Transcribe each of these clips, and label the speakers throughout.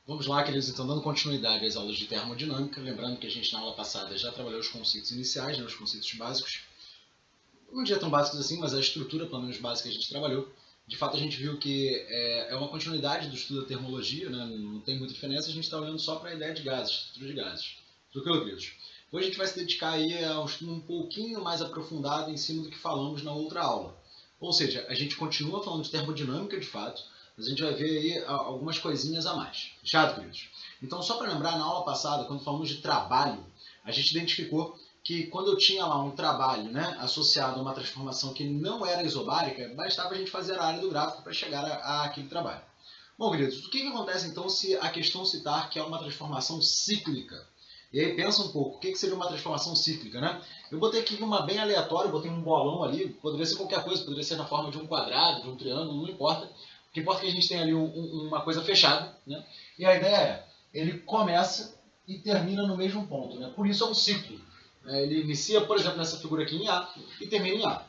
Speaker 1: Vamos lá, queridos, então dando continuidade às aulas de termodinâmica, lembrando que a gente na aula passada já trabalhou os conceitos iniciais, os conceitos básicos, não diria tão básicos assim, mas a estrutura, pelo menos básica, a gente trabalhou. De fato, a gente viu que é uma continuidade do estudo da termologia, né? Não tem muita diferença, a gente está olhando só para a ideia de gases, estrutura de gases. Tranquilo, queridos? Hoje a gente vai se dedicar aí a um estudo um pouquinho mais aprofundado em cima do que falamos na outra aula. Ou seja, a gente continua falando de termodinâmica de fato, mas a gente vai ver aí algumas coisinhas a mais. Fechado, queridos? Então, só para lembrar, na aula passada, quando falamos de trabalho, a gente identificou que quando eu tinha lá um trabalho, né, associado a uma transformação que não era isobárica, bastava a gente fazer a área do gráfico para chegar àquele trabalho. Bom, queridos, o que acontece então se a questão citar que é uma transformação cíclica? E aí pensa um pouco, o que seria uma transformação cíclica, né? Eu botei aqui uma bem aleatória, botei um bolão ali, poderia ser qualquer coisa, poderia ser na forma de um quadrado, de um triângulo, não importa. O que importa é que a gente tem ali uma coisa fechada, né? E a ideia é, ele começa e termina no mesmo ponto, né? Por isso é um ciclo. Ele inicia, por exemplo, nessa figura aqui em A e termina em A.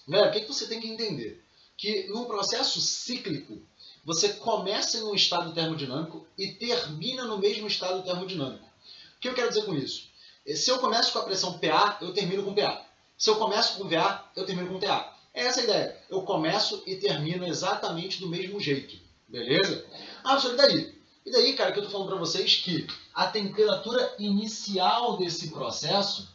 Speaker 1: Galera, o que você tem que entender? Que num processo cíclico, você começa em um estado termodinâmico e termina no mesmo estado termodinâmico. O que eu quero dizer com isso? Se eu começo com a pressão PA, eu termino com PA. Se eu começo com VA, eu termino com TA. É essa a ideia. Eu começo e termino exatamente do mesmo jeito. Beleza? Ah, professor, e daí? E daí, cara, que eu estou falando para vocês que a temperatura inicial desse processo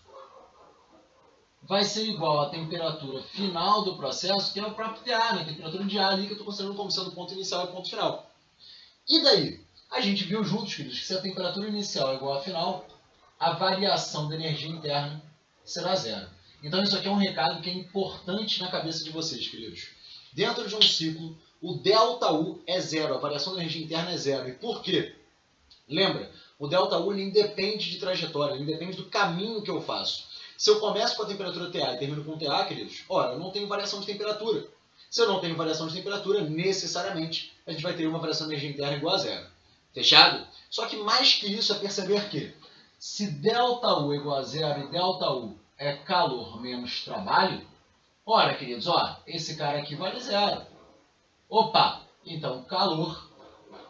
Speaker 1: vai ser igual à temperatura final do processo, que é o próprio TA, né? A temperatura de A ali que eu estou considerando como sendo o ponto inicial e o ponto final. E daí? A gente viu juntos, queridos, que se a temperatura inicial é igual à final, a variação da energia interna será zero. Então isso aqui é um recado que é importante na cabeça de vocês, queridos. Dentro de um ciclo, o ΔU é zero, a variação da energia interna é zero. E por quê? Lembra, o ΔU ele independe de trajetória, ele independe do caminho que eu faço. Se eu começo com a temperatura TA e termino com TA, queridos, ora, eu não tenho variação de temperatura. Se eu não tenho variação de temperatura, necessariamente, a gente vai ter uma variação de energia interna igual a zero. Fechado? Só que mais que isso é perceber que se ΔU é igual a zero e ΔU é calor menos trabalho, ora, queridos, ó, esse cara aqui vale zero. Opa, então calor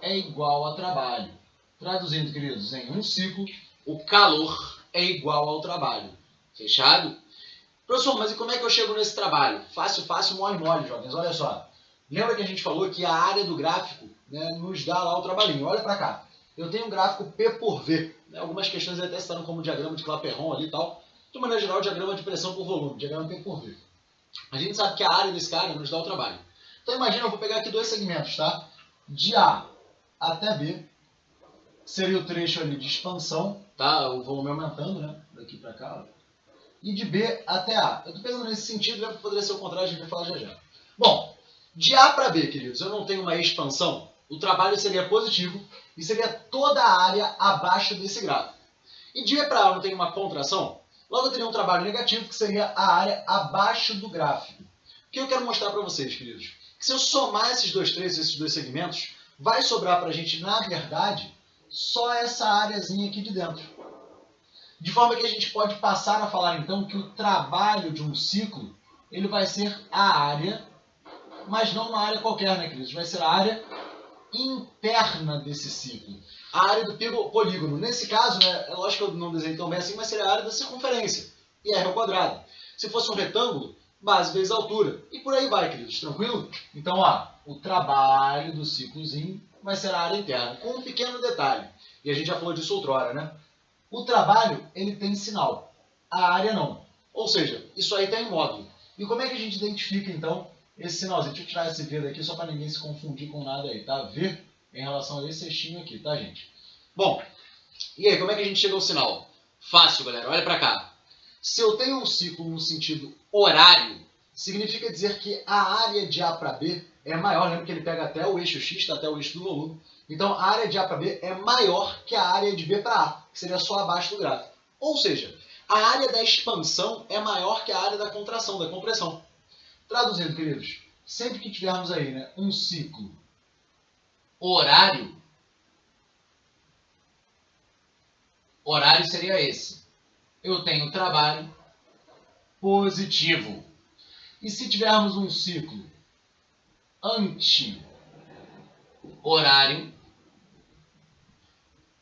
Speaker 1: é igual a trabalho. Traduzindo, queridos, em um ciclo, o calor é igual ao trabalho. Fechado? Professor, mas e como é que eu chego nesse trabalho? Fácil, fácil, mole, mole, jovens. Olha só. Lembra que a gente falou que a área do gráfico, né, nos dá lá o trabalhinho. Olha para cá. Eu tenho um gráfico P por V. Né? Algumas questões até citaram como diagrama de Clapeyron ali e tal. De maneira geral, diagrama de pressão por volume, diagrama P por V. A gente sabe que a área desse cara nos dá o trabalho. Então imagina, eu vou pegar aqui dois segmentos, tá? De A até B, seria o trecho ali de expansão, tá? O volume aumentando, né? Daqui para cá, ó. E de B até A. Eu estou pegando nesse sentido, né? Poderia ser o contrário, a gente vai falar já já. Bom, de A para B, queridos, eu não tenho uma expansão, o trabalho seria positivo e seria toda a área abaixo desse gráfico. E de B para A eu não tenho uma contração, logo eu teria um trabalho negativo, que seria a área abaixo do gráfico. O que eu quero mostrar para vocês, queridos? Que se eu somar esses dois trechos, esses dois segmentos, vai sobrar para a gente, na verdade, só essa áreazinha aqui de dentro. De forma que a gente pode passar a falar, então, que o trabalho de um ciclo ele vai ser a área, mas não uma área qualquer, né, queridos? Vai ser a área interna desse ciclo. A área do polígono. Nesse caso, né, é lógico que eu não desenhei tão bem assim, mas seria a área da circunferência. E R ao quadrado. Se fosse um retângulo, base vezes altura. E por aí vai, queridos. Tranquilo? Então, ó, o trabalho do ciclozinho vai ser a área interna. Com um pequeno detalhe. E a gente já falou disso outrora, né? O trabalho, ele tem sinal. A área não. Ou seja, isso aí está em módulo. E como é que a gente identifica, então, esse sinalzinho? Deixa eu tirar esse V daqui só para ninguém se confundir com nada aí, tá? V em relação a esse cestinho aqui, tá, gente? Bom, e aí, como é que a gente chega ao sinal? Fácil, galera. Olha para cá. Se eu tenho um ciclo no sentido horário, significa dizer que a área de A para B é maior. Lembra que ele pega até o eixo X, tá até o eixo do volume. Então, a área de A para B é maior que a área de B para A, que seria só abaixo do gráfico. Ou seja, a área da expansão é maior que a área da contração, da compressão. Traduzindo, queridos, sempre que tivermos aí, né, um ciclo horário seria esse. Eu tenho trabalho positivo. E se tivermos um ciclo anti-horário,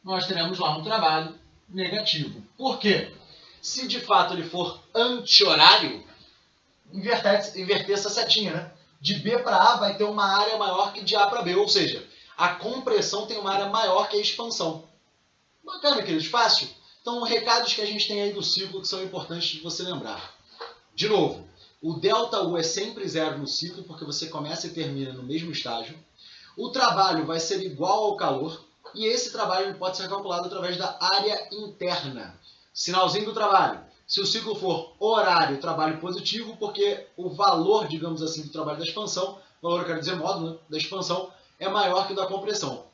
Speaker 1: nós teremos lá um trabalho negativo. Por quê? Se de fato ele for anti-horário, inverter essa setinha, né? De B para A vai ter uma área maior que de A para B, ou seja, a compressão tem uma área maior que a expansão. Bacana, queridos, fácil? Então, recados que a gente tem aí do ciclo que são importantes de você lembrar. De novo, o ΔU é sempre zero no ciclo, porque você começa e termina no mesmo estágio. O trabalho vai ser igual ao calor, e esse trabalho pode ser calculado através da área interna. Sinalzinho do trabalho. Se o ciclo for horário, trabalho positivo, porque o valor, digamos assim, do trabalho da expansão, valor eu quero dizer módulo, né, da expansão, é maior que o da compressão.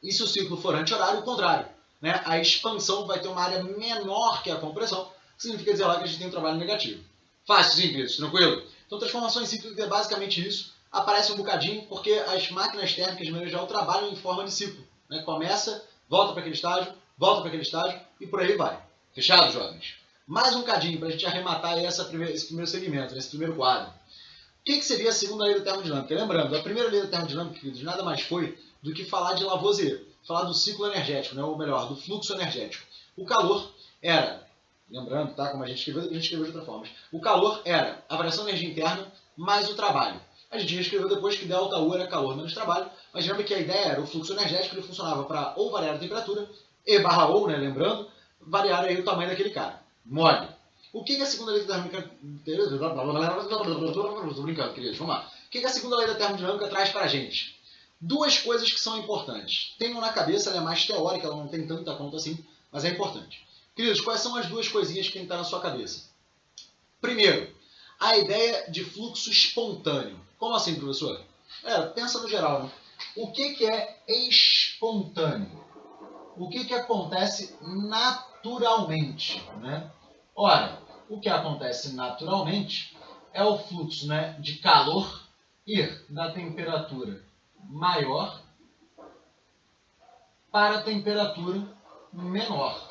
Speaker 1: E se o ciclo for anti-horário, o contrário. Né? A expansão vai ter uma área menor que a compressão, que significa dizer lá que a gente tem um trabalho negativo. Fácil, simples, tranquilo? Então, transformações cíclicas é basicamente isso. Aparece um bocadinho porque as máquinas térmicas de maneira geral trabalham em forma de ciclo. Né? Começa, volta para aquele estágio, volta para aquele estágio e por aí vai. Fechado, jovens? Mais um cadinho para a gente arrematar esse primeiro segmento, esse primeiro quadro. O que seria a segunda lei da termodinâmica? Lembrando, a primeira lei da termodinâmica, queridos, nada mais foi do que falar de Lavoisier, falar do ciclo energético, né? Ou melhor, do fluxo energético. O calor era, lembrando, tá? Como a gente escreveu de outra forma, o calor era a variação de energia interna mais o trabalho. A gente reescreveu depois que ΔU era calor menos trabalho, mas lembra que a ideia era o fluxo energético, ele funcionava para ou variar a temperatura, E/ou, né? Lembrando, variar aí o tamanho daquele cara. Mole. O que é a segunda lei da termodinâmica... Estou brincando, queridos. Vamos lá. O que a segunda lei da termodinâmica traz para a gente? Duas coisas que são importantes. Tenham na cabeça, ela é mais teórica, ela não tem tanta conta assim, mas é importante. Queridos, quais são as duas coisinhas que tem que estar na sua cabeça? Primeiro, a ideia de fluxo espontâneo. Como assim, professor? Pensa no geral, né? O que é espontâneo? O que acontece naturalmente, né? Ora, o que acontece naturalmente é o fluxo, né, de calor ir da temperatura maior para a temperatura menor.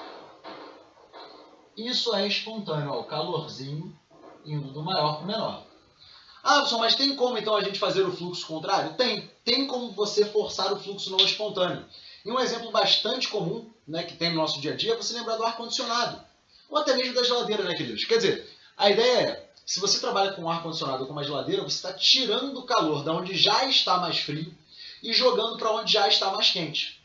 Speaker 1: Isso é espontâneo, ó, o calorzinho indo do maior para o menor. Ah, pessoal, mas tem como então a gente fazer o fluxo contrário? Tem. Tem como você forçar o fluxo não espontâneo. E um exemplo bastante comum, né, que tem no nosso dia a dia é você lembrar do ar-condicionado. Ou até mesmo da geladeira, né, queridos? Quer dizer, a ideia é, se você trabalha com ar-condicionado ou com uma geladeira, você está tirando o calor da onde já está mais frio e jogando para onde já está mais quente.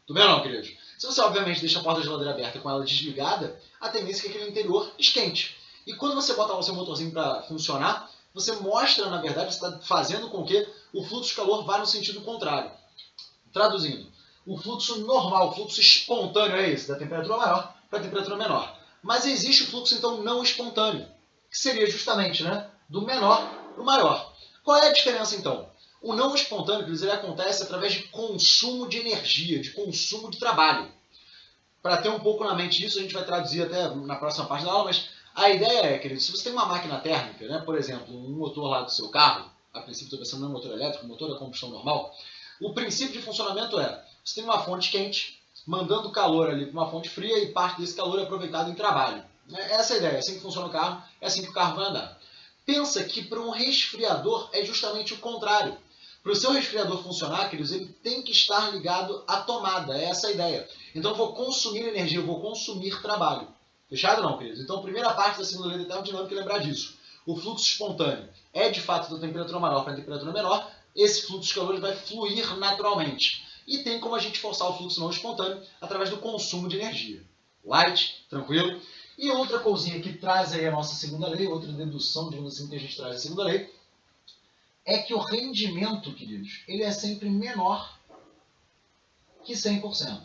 Speaker 1: Tudo bem ou não, queridos? Se você, obviamente, deixa a porta da geladeira aberta com ela desligada, a tendência é que aquele interior esquente. E quando você bota o seu motorzinho para funcionar, você mostra, na verdade, você está fazendo com que o fluxo de calor vá no sentido contrário. Traduzindo, o fluxo normal, o fluxo espontâneo é esse, da temperatura maior para a temperatura menor. Mas existe o fluxo, então, não espontâneo, que seria justamente, né, do menor para o maior. Qual é a diferença, então? O não espontâneo, ele acontece através de consumo de energia, de consumo de trabalho. Para ter um pouco na mente isso, a gente vai traduzir até na próxima parte da aula, mas a ideia é, querido, se você tem uma máquina térmica, né, por exemplo, um motor lá do seu carro, a princípio estou pensando no motor elétrico, motor da combustão normal, o princípio de funcionamento é, você tem uma fonte quente, mandando calor ali para uma fonte fria e parte desse calor é aproveitado em trabalho. Essa é a ideia, é assim que funciona o carro, é assim que o carro vai andar. Pensa que para um resfriador é justamente o contrário. Para o seu resfriador funcionar, queridos, ele tem que estar ligado à tomada, é essa a ideia. Então eu vou consumir energia, eu vou consumir trabalho. Fechado ou não, queridos? Então a primeira parte da segunda lei da termodinâmica é lembrar disso. O fluxo espontâneo é de fato da temperatura maior para a temperatura menor, esse fluxo de calor vai fluir naturalmente. E tem como a gente forçar o fluxo não espontâneo através do consumo de energia. Light, tranquilo? E outra coisinha que traz aí a nossa segunda lei, outra dedução, digamos assim, que a gente traz a segunda lei, é que o rendimento, queridos, ele é sempre menor que 100%.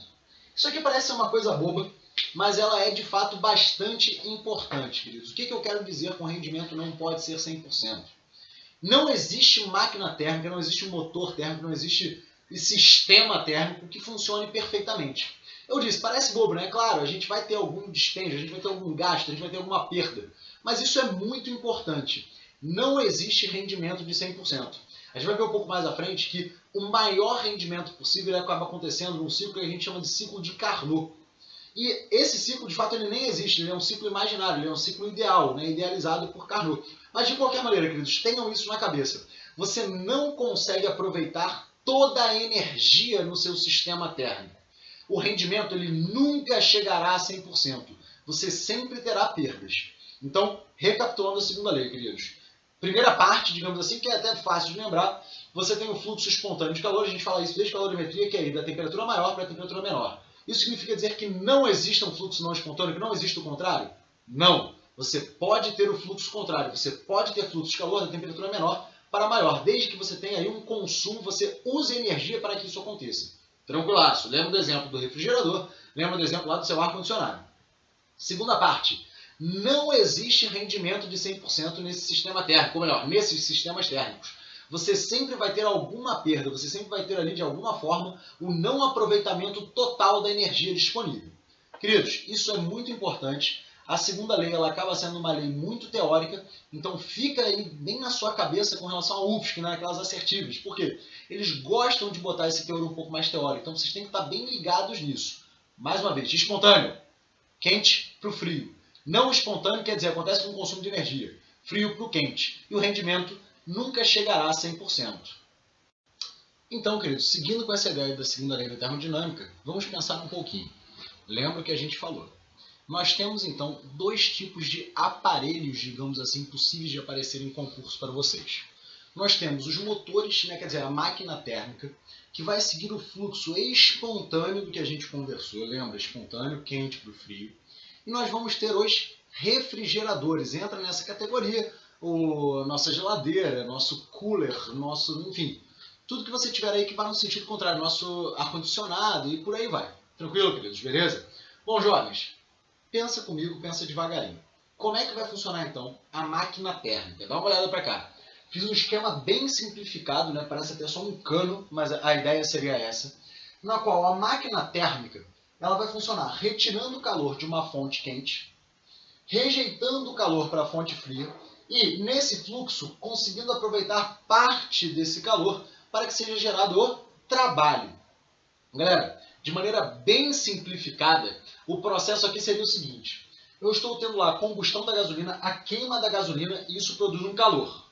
Speaker 1: Isso aqui parece ser uma coisa boba, mas ela é de fato bastante importante, queridos. O que eu quero dizer com rendimento não pode ser 100%? Não existe máquina térmica, não existe motor térmico, não existe sistema térmico que funcione perfeitamente. Eu disse, parece bobo, né? Claro, a gente vai ter algum dispêndio, a gente vai ter algum gasto, a gente vai ter alguma perda. Mas isso é muito importante. Não existe rendimento de 100%. A gente vai ver um pouco mais à frente que o maior rendimento possível acaba acontecendo num ciclo que a gente chama de ciclo de Carnot. E esse ciclo, de fato, ele nem existe, ele é um ciclo imaginário, ele é um ciclo ideal, né? Idealizado por Carnot. Mas, de qualquer maneira, queridos, tenham isso na cabeça. Você não consegue aproveitar toda a energia no seu sistema térmico. o rendimento ele nunca chegará a 100%. Você sempre terá perdas. Então, recapitulando a segunda lei, queridos. Primeira parte, digamos assim, que é até fácil de lembrar, você tem o fluxo espontâneo de calor, a gente fala isso desde calorimetria, que é ir da temperatura maior para a temperatura menor. Isso significa dizer que não existe um fluxo não espontâneo, que não existe o contrário? Não. Você pode ter o fluxo contrário, você pode ter fluxo de calor da temperatura menor para maior, desde que você tenha aí um consumo, você use energia para que isso aconteça. Tranquilaço. Lembra do exemplo do refrigerador, lembra do exemplo lá do seu ar-condicionado. Segunda parte. Não existe rendimento de 100% nesse sistema térmico, ou melhor, nesses sistemas térmicos. Você sempre vai ter alguma perda, você sempre vai ter ali de alguma forma o não aproveitamento total da energia disponível. Queridos, isso é muito importante. A segunda lei ela acaba sendo uma lei muito teórica, então fica aí bem na sua cabeça com relação ao UFSC, né, aquelas assertivas. Por quê? Eles gostam de botar esse teor um pouco mais teórico, então vocês têm que estar bem ligados nisso. Mais uma vez, espontâneo, quente para o frio. Não espontâneo quer dizer, acontece com o consumo de energia. Frio para o quente. E o rendimento nunca chegará a 100%. Então, queridos, seguindo com essa ideia da segunda lei da termodinâmica, vamos pensar um pouquinho. Lembra o que a gente falou. Nós temos, então, dois tipos de aparelhos, digamos assim, possíveis de aparecerem em concurso para vocês. Nós temos os motores, né, quer dizer, a máquina térmica, que vai seguir o fluxo espontâneo do que a gente conversou. Lembra? Espontâneo, quente para o frio. E nós vamos ter os refrigeradores. Entra nessa categoria nossa geladeira, nosso cooler, enfim, tudo que você tiver aí que vai no sentido contrário, nosso ar-condicionado e por aí vai. Tranquilo, queridos? Beleza? Bom, jovens, pensa comigo, pensa devagarinho. Como é que vai funcionar, então, a máquina térmica? Dá uma olhada para cá. Fiz um esquema bem simplificado, né? Parece até só um cano, mas a ideia seria essa, na qual a máquina térmica ela vai funcionar retirando o calor de uma fonte quente, rejeitando o calor para a fonte fria e, nesse fluxo, conseguindo aproveitar parte desse calor para que seja gerado o trabalho. Galera, de maneira bem simplificada, o processo aqui seria o seguinte. Eu estou tendo lá a combustão da gasolina, a queima da gasolina e isso produz um calor.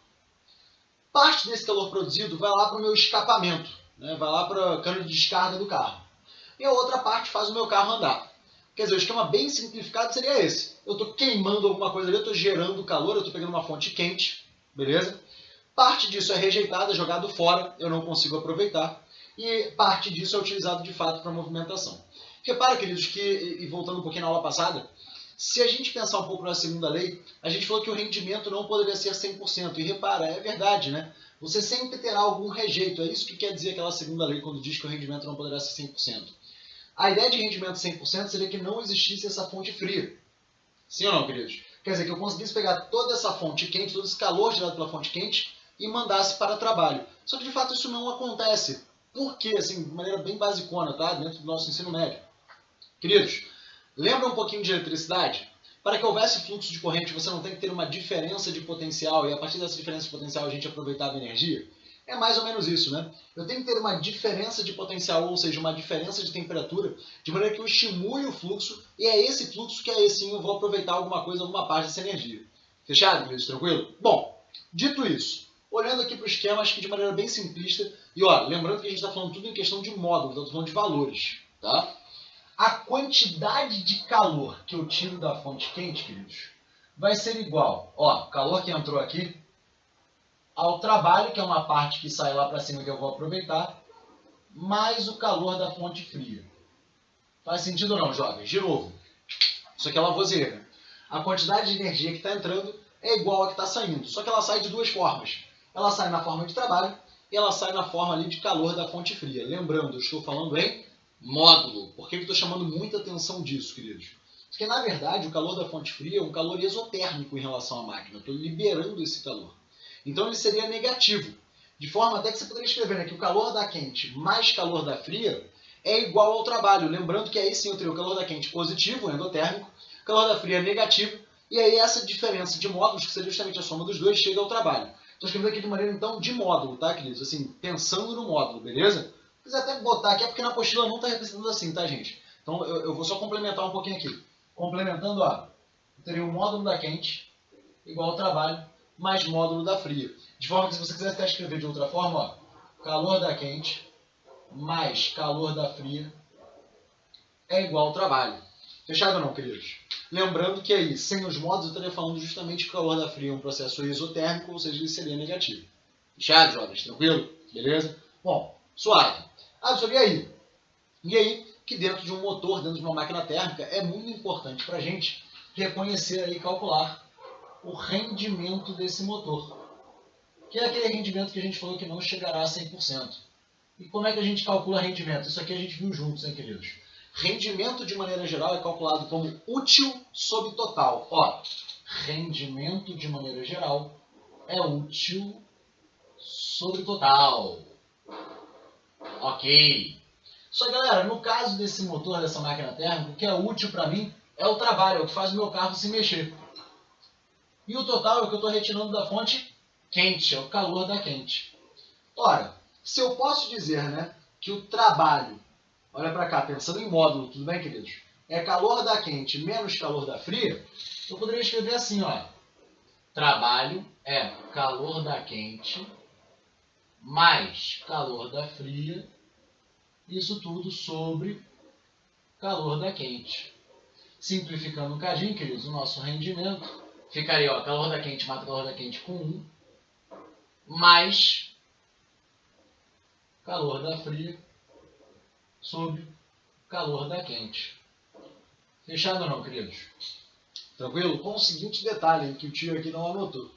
Speaker 1: Parte desse calor produzido vai lá para o meu escapamento, né? Vai lá para o cano de descarga do carro. E a outra parte faz o meu carro andar. Quer dizer, o esquema bem simplificado seria esse. Eu estou queimando alguma coisa ali, eu estou gerando calor, eu estou pegando uma fonte quente, beleza? Parte disso é rejeitada, jogado fora, eu não consigo aproveitar. E parte disso é utilizado de fato para movimentação. Repara, queridos, que, e voltando um pouquinho na aula passada, se a gente pensar um pouco na segunda lei, a gente falou que o rendimento não poderia ser 100%. E repara, é verdade, né? Você sempre terá algum rejeito. É isso que quer dizer aquela segunda lei quando diz que o rendimento não poderá ser 100%. A ideia de rendimento 100% seria que não existisse essa fonte fria. Sim ou não, queridos? Quer dizer, que eu conseguisse pegar toda essa fonte quente, todo esse calor gerado pela fonte quente e mandasse para trabalho. Só que, de fato, isso não acontece. Por quê? Assim, de maneira bem basicona, tá? Dentro do nosso ensino médio. Queridos, lembra um pouquinho de eletricidade? Para que houvesse fluxo de corrente, você não tem que ter uma diferença de potencial e a partir dessa diferença de potencial a gente aproveitava a energia? É mais ou menos isso, né? Eu tenho que ter uma diferença de potencial, ou seja, uma diferença de temperatura, de maneira que eu estimule o fluxo, e é esse fluxo que aí sim eu vou aproveitar alguma coisa, alguma parte dessa energia. Fechado, queridos? Tranquilo? Bom, dito isso, olhando aqui para o esquema, acho que de maneira bem simplista, e ó, lembrando que a gente está falando tudo em questão de módulo, então estou falando de valores, tá? A quantidade de calor que eu tiro da fonte quente, queridos, vai ser igual, ó, calor que entrou aqui, ao trabalho, que é uma parte que sai lá para cima que eu vou aproveitar, mais o calor da fonte fria. Faz sentido ou não, jovens? De novo, isso aqui é lavoeira. A quantidade de energia que está entrando é igual à que está saindo, só que ela sai de duas formas. Ela sai na forma de trabalho e ela sai na forma ali de calor da fonte fria. Lembrando, eu estou falando em módulo. Por que eu estou chamando muita atenção disso, queridos? Porque, na verdade, o calor da fonte fria é um calor exotérmico em relação à máquina. Eu estou liberando esse calor. Então ele seria negativo, de forma até que você poderia escrever, né, que o calor da quente mais calor da fria é igual ao trabalho. Lembrando que aí sim eu teria o calor da quente positivo, endotérmico, o calor da fria negativo, e aí essa diferença de módulos, que seria justamente a soma dos dois, chega ao trabalho. Estou escrevendo aqui de maneira, então, de módulo, tá, queridos? Assim, pensando no módulo, beleza? Se quiser até botar aqui, é porque na apostila não está representando assim, tá, gente? Então eu vou só complementar um pouquinho aqui. Complementando, ó, eu teria o módulo da quente igual ao trabalho, mais módulo da fria. De forma que, se você quiser até escrever de outra forma, ó, calor da quente mais calor da fria é igual ao trabalho. Fechado ou não, queridos? Lembrando que aí, sem os modos, eu estaria falando justamente que o calor da fria é um processo exotérmico, ou seja, ele seria negativo. Fechado, jovens? Tranquilo? Beleza? Bom, suave. Professor, e aí? E aí, que dentro de um motor, dentro de uma máquina térmica, é muito importante para a gente reconhecer e calcular o rendimento desse motor. Que é aquele rendimento que a gente falou que não chegará a 100%. E como é que a gente calcula rendimento? Isso aqui a gente viu juntos, hein, queridos? Rendimento, de maneira geral, é calculado como útil sobre total. Ó, rendimento, de maneira geral, é útil sobre total. Ok. Só que, galera, no caso desse motor, dessa máquina térmica, o que é útil para mim é o trabalho, é o que faz o meu carro se mexer. E o total é o que eu estou retirando da fonte quente, é o calor da quente. Ora, se eu posso dizer, né, que o trabalho, olha para cá, pensando em módulo, tudo bem, queridos? É calor da quente menos calor da fria, eu poderia escrever assim, ó. Trabalho é calor da quente mais calor da fria, isso tudo sobre calor da quente. Simplificando um cadinho, queridos, o nosso rendimento ficaria, ó, calor da quente mata calor da quente com 1, mais calor da fria sobre calor da quente. Fechado ou não, queridos? Tranquilo? Com o seguinte detalhe, que o tio aqui não anotou.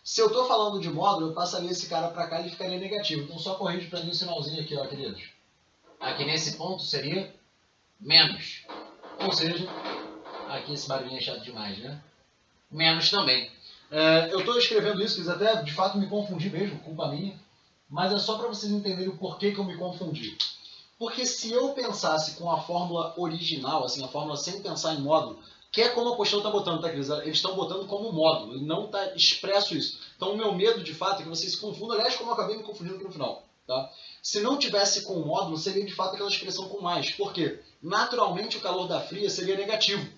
Speaker 1: Se eu estou falando de módulo, eu passaria esse cara para cá e ele ficaria negativo. Então só corrige para mim o sinalzinho aqui, ó, queridos. Aqui nesse ponto seria menos. Ou seja, aqui esse barulhinho é chato demais, né? Menos também. Eu estou escrevendo isso, quis até de fato me confundi mesmo, culpa minha. Mas é só para vocês entenderem o porquê que eu me confundi. Porque se eu pensasse com a fórmula original, assim, a fórmula sem pensar em módulo, que é como a apostila está botando, tá, queridos? Eles estão botando como módulo, e não está expresso isso. Então o meu medo, de fato, é que vocês se confundam, aliás, como eu acabei me confundindo aqui no final. Tá? Se não tivesse com módulo, seria de fato aquela expressão com mais. Por quê? Naturalmente o calor da fria seria negativo.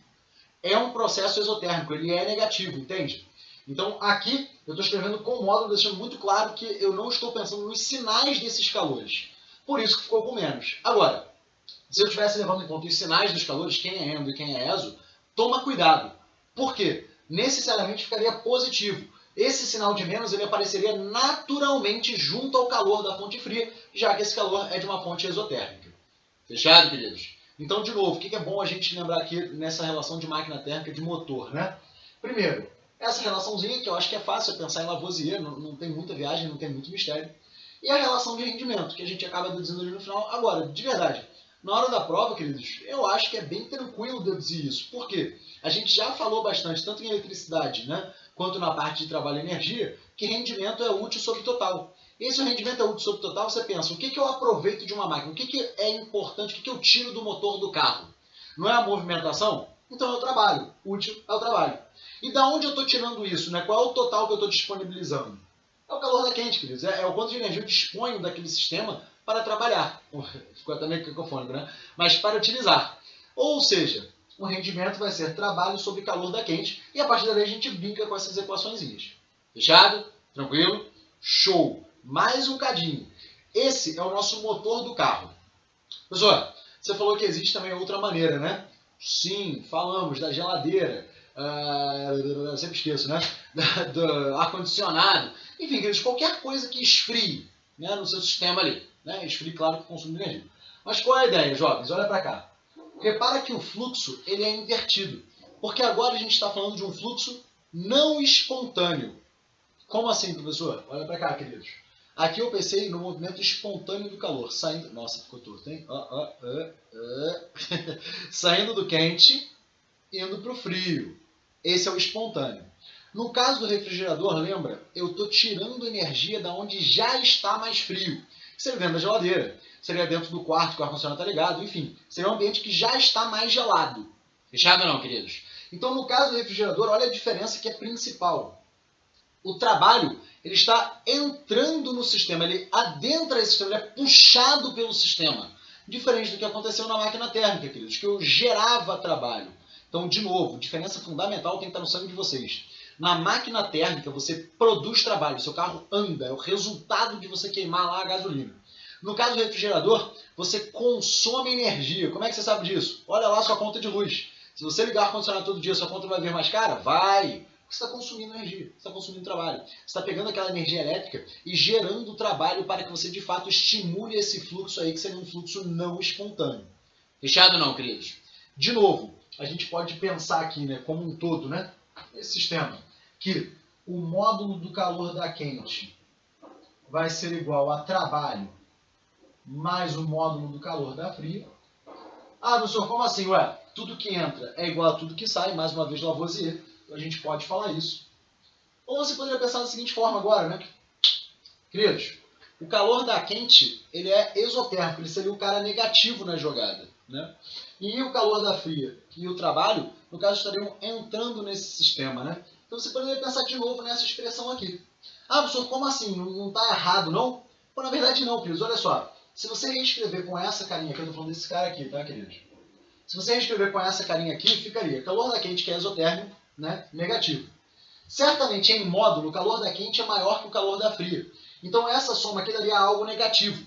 Speaker 1: É um processo exotérmico, ele é negativo, entende? Então aqui eu estou escrevendo com módulo, deixando muito claro que eu não estou pensando nos sinais desses calores. Por isso que ficou com menos. Agora, se eu estivesse levando em conta os sinais dos calores, quem é endo e quem é exo, toma cuidado. Por quê? Necessariamente ficaria positivo. Esse sinal de menos ele apareceria naturalmente junto ao calor da fonte fria, já que esse calor é de uma fonte exotérmica. Fechado, queridos? Então, de novo, o que é bom a gente lembrar aqui nessa relação de máquina térmica de motor, né? Primeiro, essa relaçãozinha que eu acho que é fácil é pensar em Lavoisier, não tem muita viagem, não tem muito mistério. E a relação de rendimento, que a gente acaba deduzindo ali no final. Agora, de verdade, na hora da prova, queridos, eu acho que é bem tranquilo deduzir isso. Por quê? A gente já falou bastante, tanto em eletricidade, né, quanto na parte de trabalho e energia, que rendimento é útil sobre total. E se o rendimento é útil sobre total, você pensa, o que eu aproveito de uma máquina? O que é importante? O que eu tiro do motor do carro? Não é a movimentação? Então é o trabalho. Útil é o trabalho. E da onde eu estou tirando isso? Né? Qual é o total que eu estou disponibilizando? É o calor da quente, queridos. É o quanto de energia eu disponho daquele sistema para trabalhar. Ficou até meio cacofônico, né? Mas para utilizar. Ou seja, o rendimento vai ser trabalho sobre calor da quente. E a partir daí a gente brinca com essas equaçõezinhas. Fechado? Tranquilo? Show! Mais um cadinho. Esse é o nosso motor do carro. Professor, você falou que existe também outra maneira, né? Sim, falamos da geladeira. Eu sempre esqueço, né? Do ar-condicionado. Enfim, queridos, qualquer coisa que esfrie, né, no seu sistema ali. Né? Esfrie, claro, que consome energia. Mas qual é a ideia, jovens? Olha para cá. Repara que o fluxo ele é invertido. Porque agora a gente está falando de um fluxo não espontâneo. Como assim, professor? Olha para cá, queridos. Aqui eu pensei no movimento espontâneo do calor. Saindo... Nossa, ficou torto, hein? Saindo do quente, indo para o frio. Esse é o espontâneo. No caso do refrigerador, lembra? Eu estou tirando energia da onde já está mais frio. Seria dentro da geladeira. Seria dentro do quarto que o ar-condicionado está ligado. Enfim, seria um ambiente que já está mais gelado. Fechado ou não, queridos? Então, no caso do refrigerador, olha a diferença que é principal. O trabalho ele está entrando no sistema, ele adentra esse sistema, ele é puxado pelo sistema. Diferente do que aconteceu na máquina térmica, queridos, que eu gerava trabalho. Então, de novo, diferença fundamental tem que estar no sangue de vocês. Na máquina térmica, você produz trabalho, seu carro anda, é o resultado de você queimar lá a gasolina. No caso do refrigerador, você consome energia. Como é que você sabe disso? Olha lá sua conta de luz. Se você ligar o ar-condicionado todo dia, sua conta vai vir mais cara? Vai! Você está consumindo energia, você está consumindo trabalho. Você está pegando aquela energia elétrica e gerando trabalho para que você, de fato, estimule esse fluxo aí, que seria um fluxo não espontâneo. Fechado ou não, queridos? De novo, a gente pode pensar aqui, né, como um todo, né, esse sistema, que o módulo do calor da quente vai ser igual a trabalho mais o módulo do calor da fria. Ah, professor, como assim? Ué, tudo que entra é igual a tudo que sai, mais uma vez Lavoisier, a gente pode falar isso. Ou você poderia pensar da seguinte forma agora, né? Queridos, o calor da quente, ele é exotérmico, ele seria o cara negativo na jogada, né? E o calor da fria e o trabalho, no caso, estariam entrando nesse sistema, né? Então você poderia pensar de novo nessa expressão aqui. Ah, professor, como assim? Não está errado, não? Pô, na verdade não, queridos. Olha só. Se você reescrever com essa carinha aqui, eu estou falando desse cara aqui, tá, queridos? Se você reescrever com essa carinha aqui, ficaria calor da quente, que é exotérmico, né? Negativo. Certamente, em módulo, o calor da quente é maior que o calor da fria. Então, essa soma aqui daria algo negativo.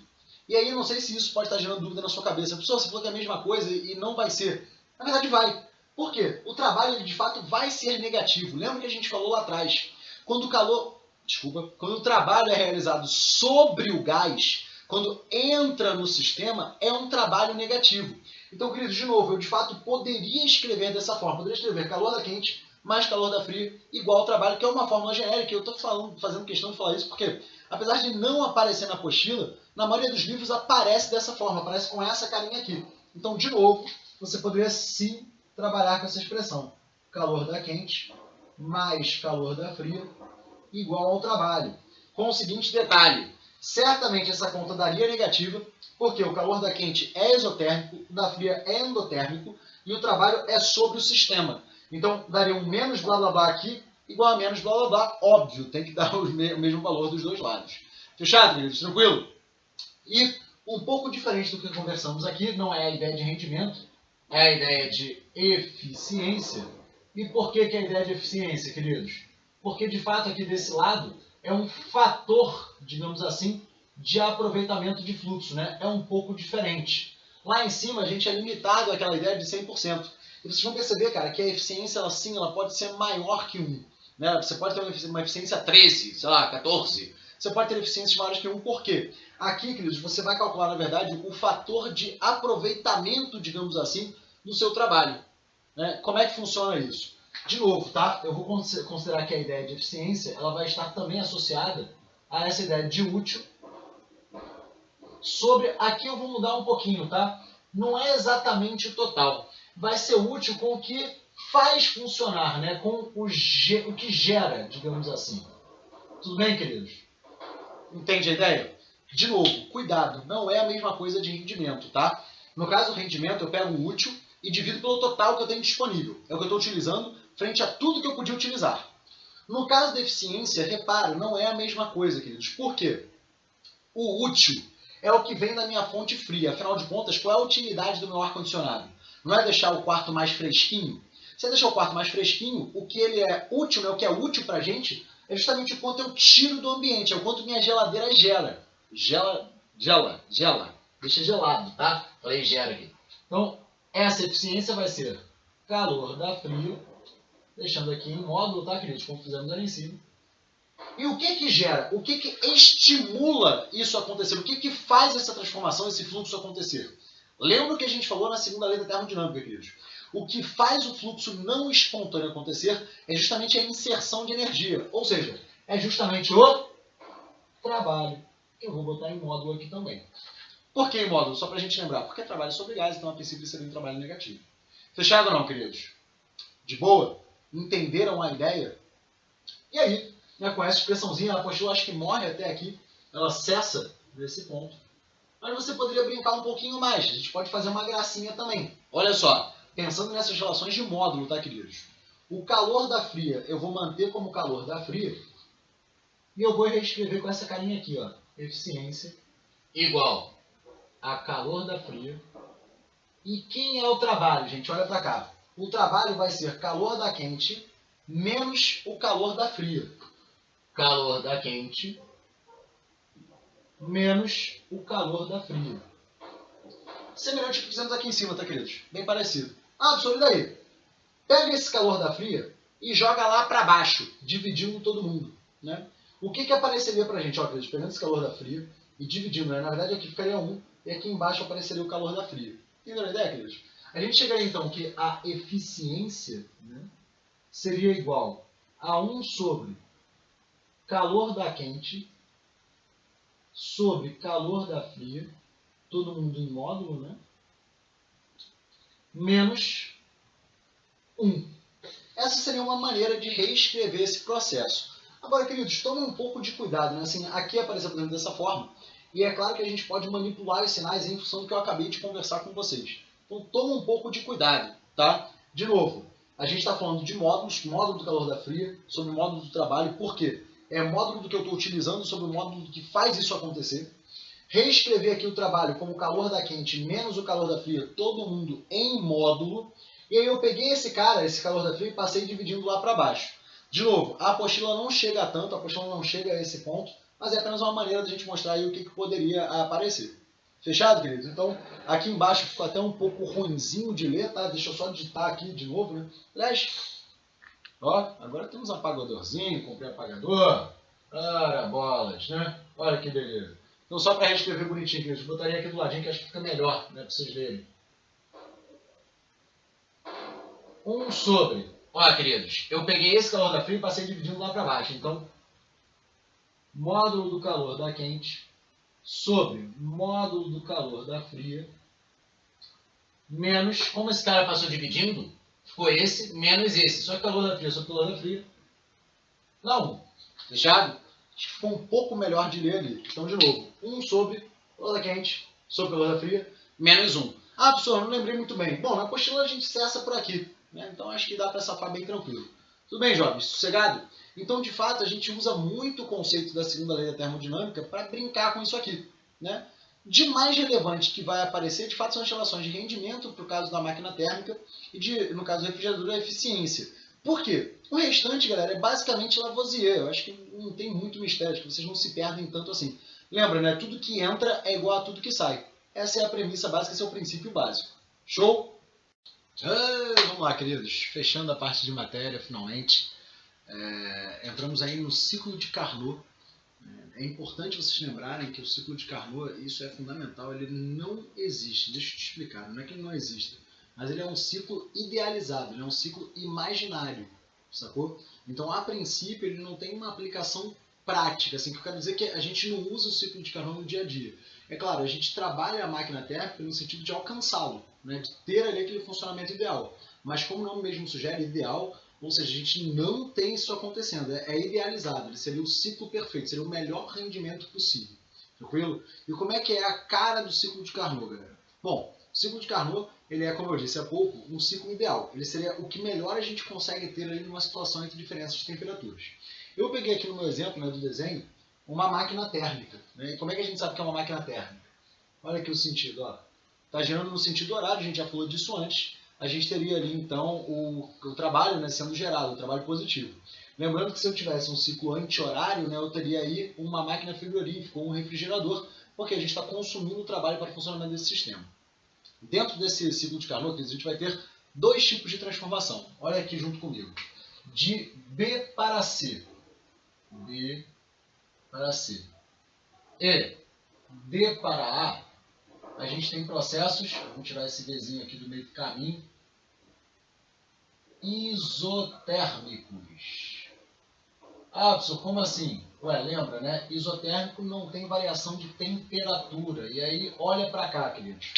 Speaker 1: E aí, não sei se isso pode estar gerando dúvida na sua cabeça. Professor, você falou que é a mesma coisa e não vai ser. Na verdade, vai. Por quê? O trabalho, de fato, vai ser negativo. Lembra que a gente falou lá atrás? Quando o trabalho é realizado sobre o gás, quando entra no sistema, é um trabalho negativo. Então, queridos, de novo, eu de fato poderia escrever dessa forma. Poderia escrever calor da quente mais calor da fria igual ao trabalho, que é uma fórmula genérica. Eu estou fazendo questão de falar isso porque, apesar de não aparecer na apostila, na maioria dos livros aparece dessa forma, aparece com essa carinha aqui. Então, de novo, você poderia sim trabalhar com essa expressão. Calor da quente mais calor da fria igual ao trabalho. Com o seguinte detalhe, certamente essa conta daria negativa, porque o calor da quente é exotérmico, o da fria é endotérmico, e o trabalho é sobre o sistema. Então, daria um menos blá blá blá aqui, igual a menos blá blá blá. Óbvio, tem que dar o mesmo valor dos dois lados. Fechado, queridos? Tranquilo? E um pouco diferente do que conversamos aqui, não é a ideia de rendimento, é a ideia de eficiência. E por que a ideia de eficiência, queridos? Porque, de fato, aqui desse lado, é um fator, digamos assim, de aproveitamento de fluxo, né? É um pouco diferente. Lá em cima, a gente é limitado àquela ideia de 100%. E vocês vão perceber, cara, que a eficiência, ela pode ser maior que 1. Né? Você pode ter uma eficiência 13, sei lá, 14. Você pode ter eficiências maiores que 1. Por quê? Aqui, queridos, você vai calcular, na verdade, o fator de aproveitamento, digamos assim, do seu trabalho. Né? Como é que funciona isso? De novo, tá? Eu vou considerar que a ideia de eficiência ela vai estar também associada a essa ideia de útil. Aqui eu vou mudar um pouquinho, tá? Não é exatamente o total. Vai ser útil com o que faz funcionar, né? Com o que gera, digamos assim. Tudo bem, queridos? Entende a ideia? De novo, cuidado, não é a mesma coisa de rendimento, tá? No caso do rendimento, eu pego o útil e divido pelo total que eu tenho disponível. É o que eu estou utilizando frente a tudo que eu podia utilizar. No caso da eficiência, repara, não é a mesma coisa, queridos. Por quê? O útil é o que vem da minha fonte fria. Afinal de contas, qual é a utilidade do meu ar-condicionado? Não é deixar o quarto mais fresquinho? Se é deixar o quarto mais fresquinho, o que ele é útil, né, o que é útil pra gente, é justamente o quanto eu tiro do ambiente, é o quanto minha geladeira gela. Gela. Deixa gelado, tá? Falei gera aqui. Então, essa eficiência vai ser calor da fria, deixando aqui em módulo, tá, queridos? Como fizemos ali em cima. E o que gera? O que estimula isso a acontecer? O que faz essa transformação, esse fluxo acontecer? Lembra o que a gente falou na segunda lei da termodinâmica, queridos? O que faz o fluxo não espontâneo acontecer é justamente a inserção de energia. Ou seja, é justamente o trabalho. Eu vou botar em módulo aqui também. Por que em módulo? Só para a gente lembrar. Porque é trabalho sobre gás, então a princípio seria um trabalho negativo. Fechado ou não, queridos? De boa? Entenderam a ideia? E aí, né, com essa expressãozinha, a apostila acho que morre até aqui. Ela cessa nesse ponto. Mas você poderia brincar um pouquinho mais. A gente pode fazer uma gracinha também. Olha só, pensando nessas relações de módulo, tá, queridos? O calor da fria eu vou manter como calor da fria. E eu vou reescrever com essa carinha aqui, ó. Eficiência igual a calor da fria. E quem é o trabalho, gente? Olha para cá. O trabalho vai ser calor da quente menos o calor da fria. Calor da quente menos o calor da fria. Semelhante ao que fizemos aqui em cima, tá, queridos? Bem parecido. Ah, professor, e daí? Pega esse calor da fria e joga lá para baixo, dividindo todo mundo, né? O que apareceria pra gente? Ó, queridos, pegando esse calor da fria e dividindo, né? Na verdade aqui ficaria 1 e aqui embaixo apareceria o calor da fria. Entenderam a ideia, queridos? A gente chegaria então que a eficiência, né, seria igual a 1 sobre calor da quente sobre calor da fria, todo mundo em módulo, né? Menos 1. Essa seria uma maneira de reescrever esse processo. Agora, queridos, tomem um pouco de cuidado, né? Assim, aqui apareceu, por exemplo, dessa forma, e é claro que a gente pode manipular os sinais em função do que eu acabei de conversar com vocês. Então, toma um pouco de cuidado, tá? De novo, a gente está falando de módulos, módulo do calor da fria, sobre módulo do trabalho, por quê? É módulo do que eu estou utilizando sobre o módulo que faz isso acontecer. Reescrever aqui o trabalho como calor da quente menos o calor da fria, todo mundo em módulo. E aí eu peguei esse cara, esse calor da fria, e passei dividindo lá para baixo. De novo, a apostila não chega a tanto, a apostila não chega a esse ponto, mas é apenas uma maneira de a gente mostrar aí o que poderia aparecer. Fechado, queridos? Então, aqui embaixo ficou até um pouco ruinzinho de ler, tá? Deixa eu só digitar aqui de novo, né? Aliás, ó, agora temos um apagadorzinho, comprei apagador. Ora, bolas, né? Olha que beleza. Então, só para reescrever bonitinho, queridos, botaria aqui do ladinho que acho que fica melhor, né? Para vocês verem. 1 sobre... Olha, queridos, eu peguei esse calor da fria e passei dividindo lá para baixo. Então, módulo do calor da quente sobre módulo do calor da fria menos, como esse cara passou dividindo, ficou esse menos esse. Só que calor da fria sobre calor da fria dá 1. Fechado? Acho que ficou um pouco melhor de ler ali. Então, de novo, 1 sobre calor da quente sobre calor da fria menos 1. Ah, professor, não lembrei muito bem. Bom, na apostila a gente cessa por aqui, né? Então, acho que dá para safar bem tranquilo. Tudo bem, jovens? Sossegado? Então, de fato, a gente usa muito o conceito da segunda lei da termodinâmica para brincar com isso aqui, né? De mais relevante que vai aparecer, de fato, são as relações de rendimento, para o caso da máquina térmica, e no caso do refrigerador, a eficiência. Por quê? O restante, galera, é basicamente Lavoisier. Eu acho que não tem muito mistério, acho que vocês não se perdem tanto assim. Lembra, né? Tudo que entra é igual a tudo que sai. Essa é a premissa básica, esse é o princípio básico. Show? Vamos lá, queridos. Fechando a parte de matéria, finalmente. Entramos aí no ciclo de Carnot. É importante vocês lembrarem que o ciclo de Carnot, isso é fundamental, ele não existe. Deixa eu te explicar, não é que ele não exista, mas ele é um ciclo idealizado, ele é um ciclo imaginário, sacou? Então, a princípio, ele não tem uma aplicação prática, assim, que eu quero dizer que a gente não usa o ciclo de Carnot no dia a dia. É claro, a gente trabalha a máquina térmica no sentido de alcançá-lo, né, de ter ali aquele funcionamento ideal. Mas como o nome mesmo sugere, ideal, ou seja, a gente não tem isso acontecendo, é idealizado, ele seria o ciclo perfeito, seria o melhor rendimento possível. Tranquilo? E como é que é a cara do ciclo de Carnot, galera? Bom, o ciclo de Carnot, ele é, como eu disse há pouco, um ciclo ideal. Ele seria o que melhor a gente consegue ter ali numa situação entre diferenças de temperaturas. Eu peguei aqui no meu exemplo, né, do desenho, uma máquina térmica. Né? E como é que a gente sabe que é uma máquina térmica? Olha aqui o sentido, ó. Está girando no sentido horário, a gente já falou disso antes. A gente teria ali, então, o trabalho, né, sendo gerado, o trabalho positivo. Lembrando que se eu tivesse um ciclo anti-horário, né, eu teria aí uma máquina frigorífica, um refrigerador, porque a gente está consumindo o trabalho para o funcionamento desse sistema. Dentro desse ciclo de Carnot, a gente vai ter 2 tipos de transformação. Olha aqui junto comigo. De B para C. B para C. E D para A gente tem processos, vamos tirar esse Bzinho aqui do meio do caminho, isotérmicos. Ah, professor, como assim? Ué, lembra, né? Isotérmico não tem variação de temperatura. E aí, olha para cá, queridos.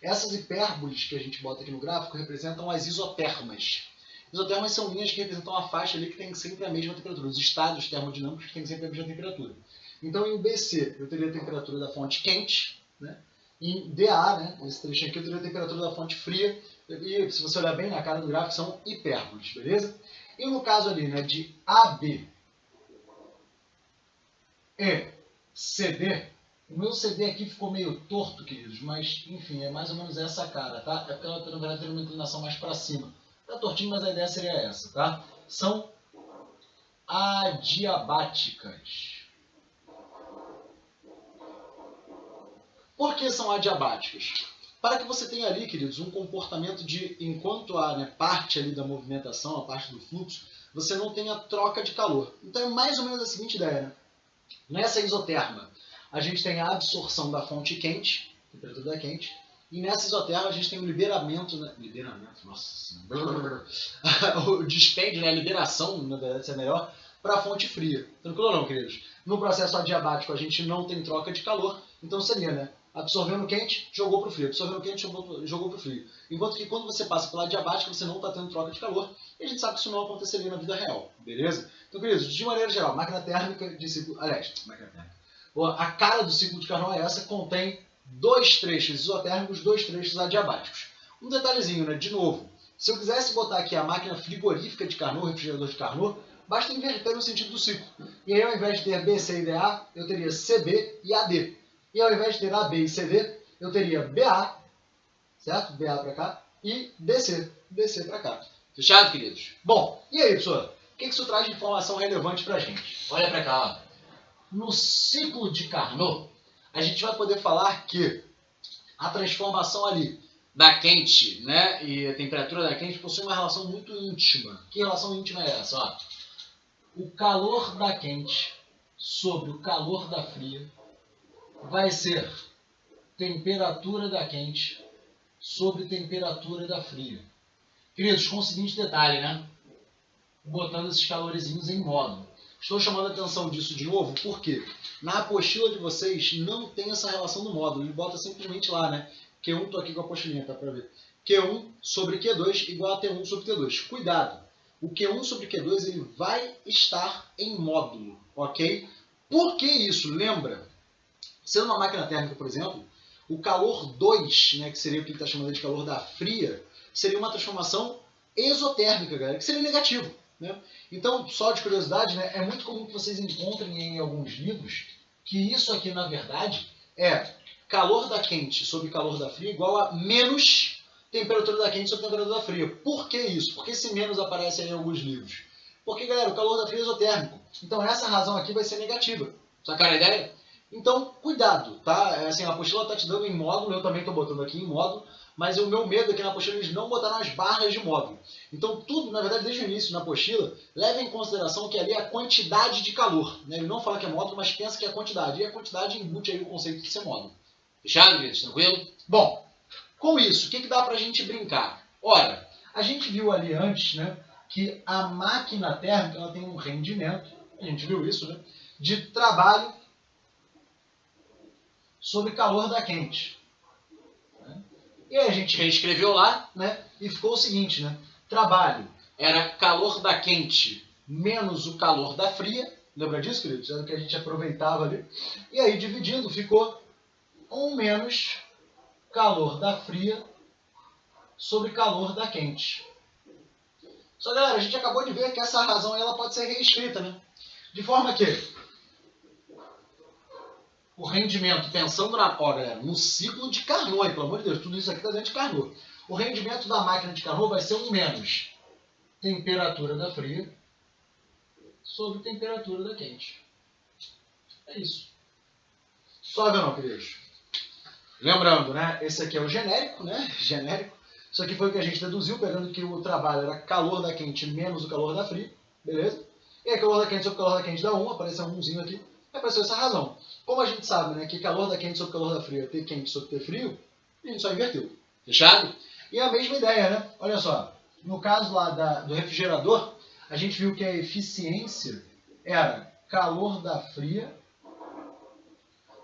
Speaker 1: Essas hipérboles que a gente bota aqui no gráfico representam as isotermas. Isotermas são linhas que representam a faixa ali que tem sempre a mesma temperatura. Os estados termodinâmicos que têm sempre a mesma temperatura. Então, em BC, eu teria a temperatura da fonte quente, né? Em DA, né, esse trechinho aqui, eu teria a temperatura da fonte fria. E se você olhar bem na cara do gráfico, são hipérboles, beleza? E no caso ali, né, de AB e CD, o meu CD aqui ficou meio torto, queridos, mas, enfim, é mais ou menos essa cara, tá? É porque ela, na verdade, tem uma inclinação mais para cima. Tá tortinho, mas a ideia seria essa, tá? São adiabáticas. Por que são adiabáticas? para que você tenha ali, queridos, um comportamento de, enquanto a parte ali da movimentação, a parte do fluxo, você não tenha troca de calor. Então é mais ou menos a seguinte ideia, né? Nessa isoterma, a gente tem a absorção da fonte quente, a temperatura quente, e nessa isoterma a gente tem o liberamento, né? Nossa, o dispêndio, né? A liberação, na verdade, se é melhor, para a fonte fria. Tranquilo ou não, queridos? No processo adiabático a gente não tem troca de calor, então seria, né? Absorvendo quente, jogou para o frio. Absorvendo quente, jogou para o frio. Enquanto que quando você passa pela adiabática, você não está tendo troca de calor, e a gente sabe que isso não aconteceria na vida real, beleza? Então, queridos, de maneira geral, máquina térmica de ciclo... Aliás, máquina térmica. A cara do ciclo de Carnot é essa, contém 2 trechos isotérmicos, 2 trechos adiabáticos. Um detalhezinho, né? De novo, se eu quisesse botar aqui a máquina frigorífica de Carnot, refrigerador de Carnot, basta inverter no sentido do ciclo. E aí, ao invés de ter B, C e DA, eu teria CB e AD. E ao invés de ter AB e CD, eu teria BA, certo? BA para cá, e DC, DC para cá. Fechado, queridos? Bom, e aí, pessoal? O que isso traz de informação relevante para a gente? Olha para cá, ó. No ciclo de Carnot, a gente vai poder falar que a transformação ali da quente, né, e a temperatura da quente possui uma relação muito íntima. Que relação íntima é essa? Ó? O calor da quente sobre o calor da fria vai ser temperatura da quente sobre temperatura da fria. Queridos, com o seguinte detalhe, né? Botando esses calorezinhos em módulo. Estou chamando a atenção disso de novo, porque na apostila de vocês não tem essa relação do módulo. Ele bota simplesmente lá, né? Q1, estou aqui com a apostilinha, tá para ver. Q1 sobre Q2 igual a T1 sobre T2. Cuidado! O Q1 sobre Q2 ele vai estar em módulo, ok? Por que isso? Lembra? Sendo uma máquina térmica, por exemplo, o calor 2, né, que seria o que ele está chamando de calor da fria, seria uma transformação exotérmica, galera, que seria negativo. Né? Então, só de curiosidade, né, é muito comum que vocês encontrem em alguns livros que isso aqui, na verdade, é calor da quente sobre calor da fria igual a menos temperatura da quente sobre temperatura da fria. Por que isso? Por que esse menos aparece aí em alguns livros? Porque, galera, o calor da fria é exotérmico. Então, essa razão aqui vai ser negativa. Sacaram a ideia? Então, cuidado, tá? Assim, a apostila está te dando em módulo, eu também estou botando aqui em módulo, mas o meu medo é que na apostila eles não botaram as barras de módulo. Então, tudo, na verdade, desde o início na apostila, leva em consideração que ali é a quantidade de calor. Né? Ele não fala que é módulo, mas pensa que é a quantidade. E a quantidade embute aí o conceito de ser módulo. Fechado, queridos? Tranquilo? Bom, com isso, o que dá para a gente brincar? Ora, a gente viu ali antes, né, que a máquina térmica ela tem um rendimento, a gente viu isso, né, de trabalho sobre calor da quente. E aí a gente reescreveu lá, né? E ficou o seguinte, né? Trabalho era calor da quente menos o calor da fria. Lembra disso, queridos? Era o que a gente aproveitava ali. E aí, dividindo, ficou 1 menos calor da fria sobre calor da quente. Só, galera, a gente acabou de ver que essa razão ela pode ser reescrita, né? De forma que o rendimento, pensando na galera, no ciclo de Carnot, pelo amor de Deus, tudo isso aqui está dentro de Carnot. O rendimento da máquina de Carnot vai ser 1 menos temperatura da fria sobre temperatura da quente. É isso. Suave ou não, queridos? Lembrando, né? Esse aqui é o genérico, né? Genérico. Isso aqui foi o que a gente deduziu, pegando que o trabalho era calor da quente menos o calor da fria. Beleza? E aí, calor da quente sobre calor da quente dá 1, apareceu um 1zinho aqui. Apareceu essa razão. Como a gente sabe, né, que calor da quente sobre calor da fria é T quente sobre T frio, a gente só inverteu. Fechado? E a mesma ideia, né? Olha só. No caso lá do refrigerador, a gente viu que a eficiência era calor da fria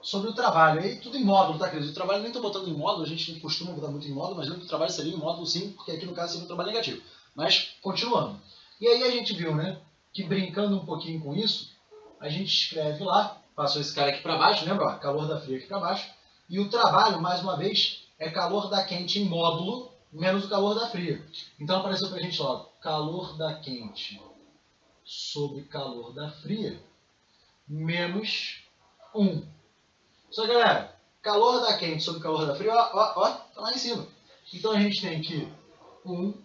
Speaker 1: sobre o trabalho. Aí tudo em módulo, tá, queridos? O trabalho nem estou botando em módulo, a gente não costuma botar muito em módulo, mas lembra que o trabalho seria em módulo sim, porque aqui no caso seria um trabalho negativo. Mas, continuando. E aí a gente viu, né, que brincando um pouquinho com isso, a gente escreve lá, passou esse cara aqui para baixo, lembra? Ó, calor da fria aqui para baixo. E o trabalho, mais uma vez, é calor da quente em módulo menos o calor da fria. Então apareceu para a gente lá, calor da quente sobre calor da fria menos 1. Só que, galera, calor da quente sobre calor da fria, ó, tá lá em cima. Então a gente tem que 1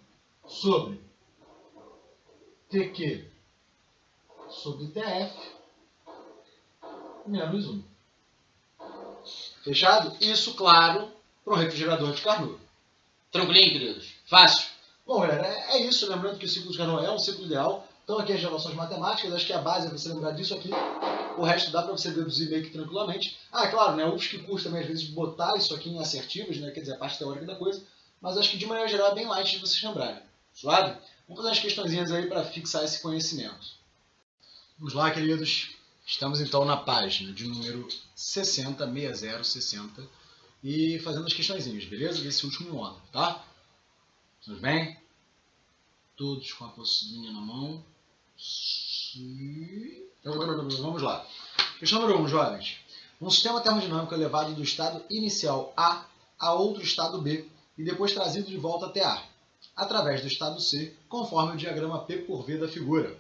Speaker 1: sobre TQ sobre TF menos 1. Fechado? Isso, claro, para um refrigerador de Carnot.
Speaker 2: Tranquilinho, queridos? Fácil?
Speaker 1: Bom, galera, é isso. Lembrando que o ciclo de Carnot é um ciclo ideal. Então aqui as relações matemáticas, acho que a base é você lembrar disso aqui. O resto dá para você deduzir meio que tranquilamente. Ah, claro, né? O que custa também às vezes botar isso aqui em assertivos, né? Quer dizer, a parte teórica da coisa. Mas acho que de maneira geral é bem light de vocês lembrarem. Suave? Vamos fazer umas questõezinhas aí para fixar esse conhecimento. Vamos lá, queridos. Estamos então na página de número 60, 60, e fazendo as questõezinhas, beleza? Desse último ano, tá? Tudo bem? Todos com a possulinha na mão. Vamos lá. Questão número 1, jovens. Um sistema termodinâmico é levado do estado inicial a outro estado B e depois trazido de volta até A, através do estado C, conforme o diagrama P por V da figura.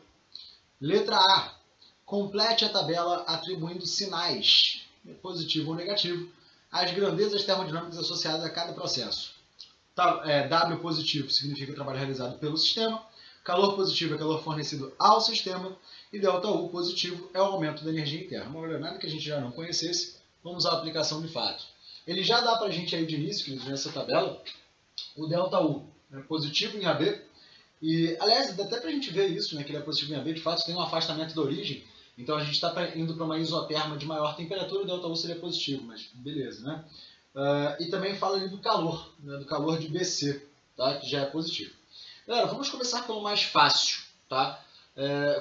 Speaker 1: Letra A. Complete a tabela atribuindo sinais, positivo ou negativo, às grandezas termodinâmicas associadas a cada processo. W positivo significa o trabalho realizado pelo sistema, calor positivo é calor fornecido ao sistema, e ΔU positivo é o aumento da energia interna. Uma nada que a gente já não conhecesse, vamos à aplicação de fato. Ele já dá para a gente aí de início, nessa tabela, o ΔU, né, positivo em AB, e aliás, dá até para a gente ver isso, né, que ele é positivo em AB, de fato tem um afastamento da origem, então a gente está indo para uma isoterma de maior temperatura, o ΔU seria positivo, mas beleza, né? E também fala ali do calor, né, do calor de BC, tá? Que já é positivo. Galera, vamos começar pelo mais fácil, tá?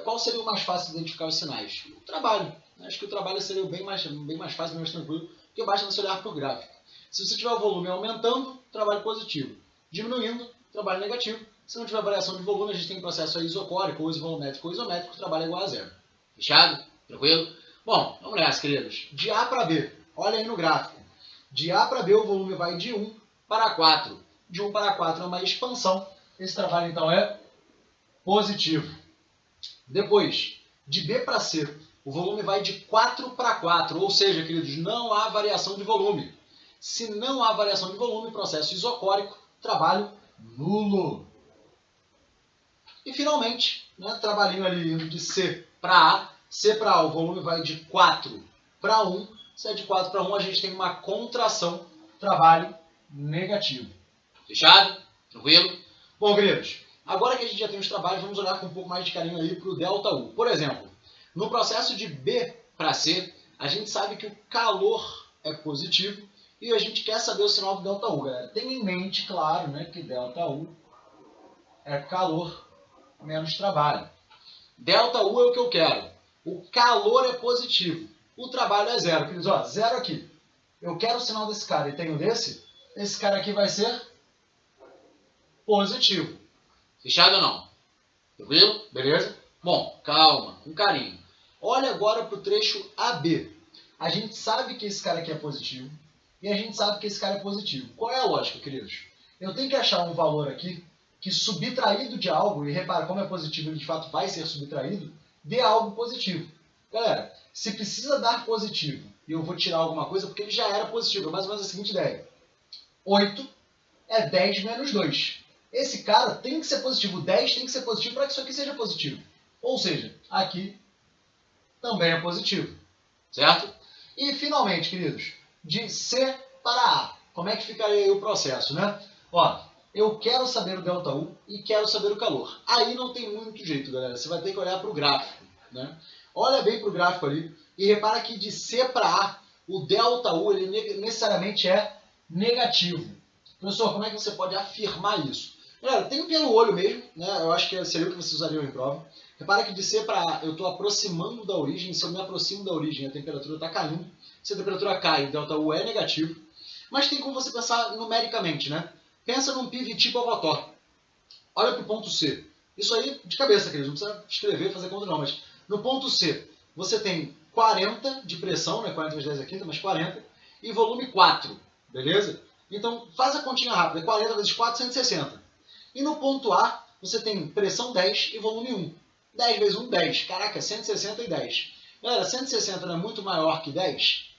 Speaker 1: Qual seria o mais fácil de identificar os sinais? O trabalho. Acho que o trabalho seria bem mais fácil, bem mais tranquilo, porque basta você olhar para o gráfico. Se você tiver o volume aumentando, trabalho positivo. Diminuindo, trabalho negativo. Se não tiver variação de volume, a gente tem processo isocórico, ou isvolumétrico ou isométrico, o trabalho é igual a zero. Fechado? Tranquilo? Bom, vamos nessa, queridos. De A para B, olha aí no gráfico. De A para B o volume vai de 1 para 4. De 1 para 4 é uma expansão. Esse trabalho então é positivo. Depois, de B para C, o volume vai de 4 para 4. Ou seja, queridos, não há variação de volume. Se não há variação de volume, processo isocórico, trabalho nulo. E finalmente, né, trabalhinho ali indo de C para A. C para A, o volume vai de 4 para 1. Se é de 4 para 1, a gente tem uma contração, trabalho negativo. Fechado? Tranquilo? Bom, queridos, agora que a gente já tem os trabalhos, vamos olhar com um pouco mais de carinho aí para o ΔU. Por exemplo, no processo de B para C, a gente sabe que o calor é positivo e a gente quer saber o sinal do ΔU, galera. Tenha em mente, claro, né, que ΔU é calor menos trabalho. ΔU é o que eu quero. O calor é positivo. O trabalho é zero. Queridos, ó, zero aqui. Eu quero o sinal desse cara e tenho desse. Esse cara aqui vai ser positivo. Fechado ou não? Tranquilo? Beleza? Bom, calma, com carinho. Olha agora para o trecho AB. A gente sabe que esse cara aqui é positivo e a gente sabe que esse cara é positivo. Qual é a lógica, queridos? Eu tenho que achar um valor aqui que subtraído de algo, e repara como é positivo, ele de fato vai ser subtraído, dê algo positivo. Galera, se precisa dar positivo e eu vou tirar alguma coisa porque ele já era positivo, é mais ou menos a seguinte ideia. 8 é 10 menos 2. Esse cara tem que ser positivo. 10 tem que ser positivo para que isso aqui seja positivo. Ou seja, aqui também é positivo. Certo? E finalmente, queridos, de C para A. Como é que ficaria aí o processo, né? Ó, eu quero saber o ΔU e quero saber o calor. Aí não tem muito jeito, galera. Você vai ter que olhar para o gráfico, né? Olha bem para o gráfico ali e repara que de C para A, o ΔU ele necessariamente é negativo. Professor, como é que você pode afirmar isso? Galera, tem pelo olho mesmo, né? Eu acho que seria o que vocês usariam em prova. Repara que de C para A eu estou aproximando da origem. Se eu me aproximo da origem, a temperatura está caindo. Se a temperatura cai, o ΔU é negativo. Mas tem como você pensar numericamente, né? Pensa num PV tipo Avotor. Olha para o ponto C. Isso aí de cabeça, queridos. Não precisa escrever, fazer conta não. Mas no ponto C, você tem 40 de pressão, né? 40 vezes 10 é quinta, mas 40. E volume 4, beleza? Então, faz a continha rápida. 40 vezes 4, 160. E no ponto A, você tem pressão 10 e volume 1. 10 vezes 1, 10. Caraca, 160 e 10. Galera, 160 não é muito maior que 10?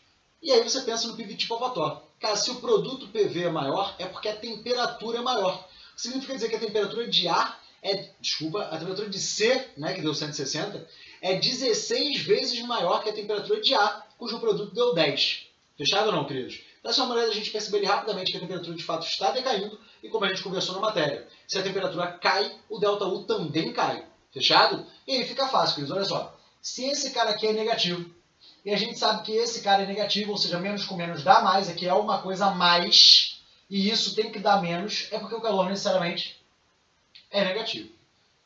Speaker 1: E aí você pensa no PV tipo Avotor. Cara, se o produto PV é maior, é porque a temperatura é maior. O que significa dizer que a temperatura de A a temperatura de C, né, que deu 160, é 16 vezes maior que a temperatura de A, cujo produto deu 10. Fechado ou não, queridos? Essa é uma maneira da gente perceber rapidamente que a temperatura de fato está decaindo e como a gente conversou na matéria. Se a temperatura cai, o ΔU também cai. Fechado? E aí fica fácil, queridos. Olha só. Se esse cara aqui é negativo, e a gente sabe que esse cara é negativo, ou seja, menos com menos dá mais, aqui é uma coisa a mais, e isso tem que dar menos, é porque o calor necessariamente é negativo.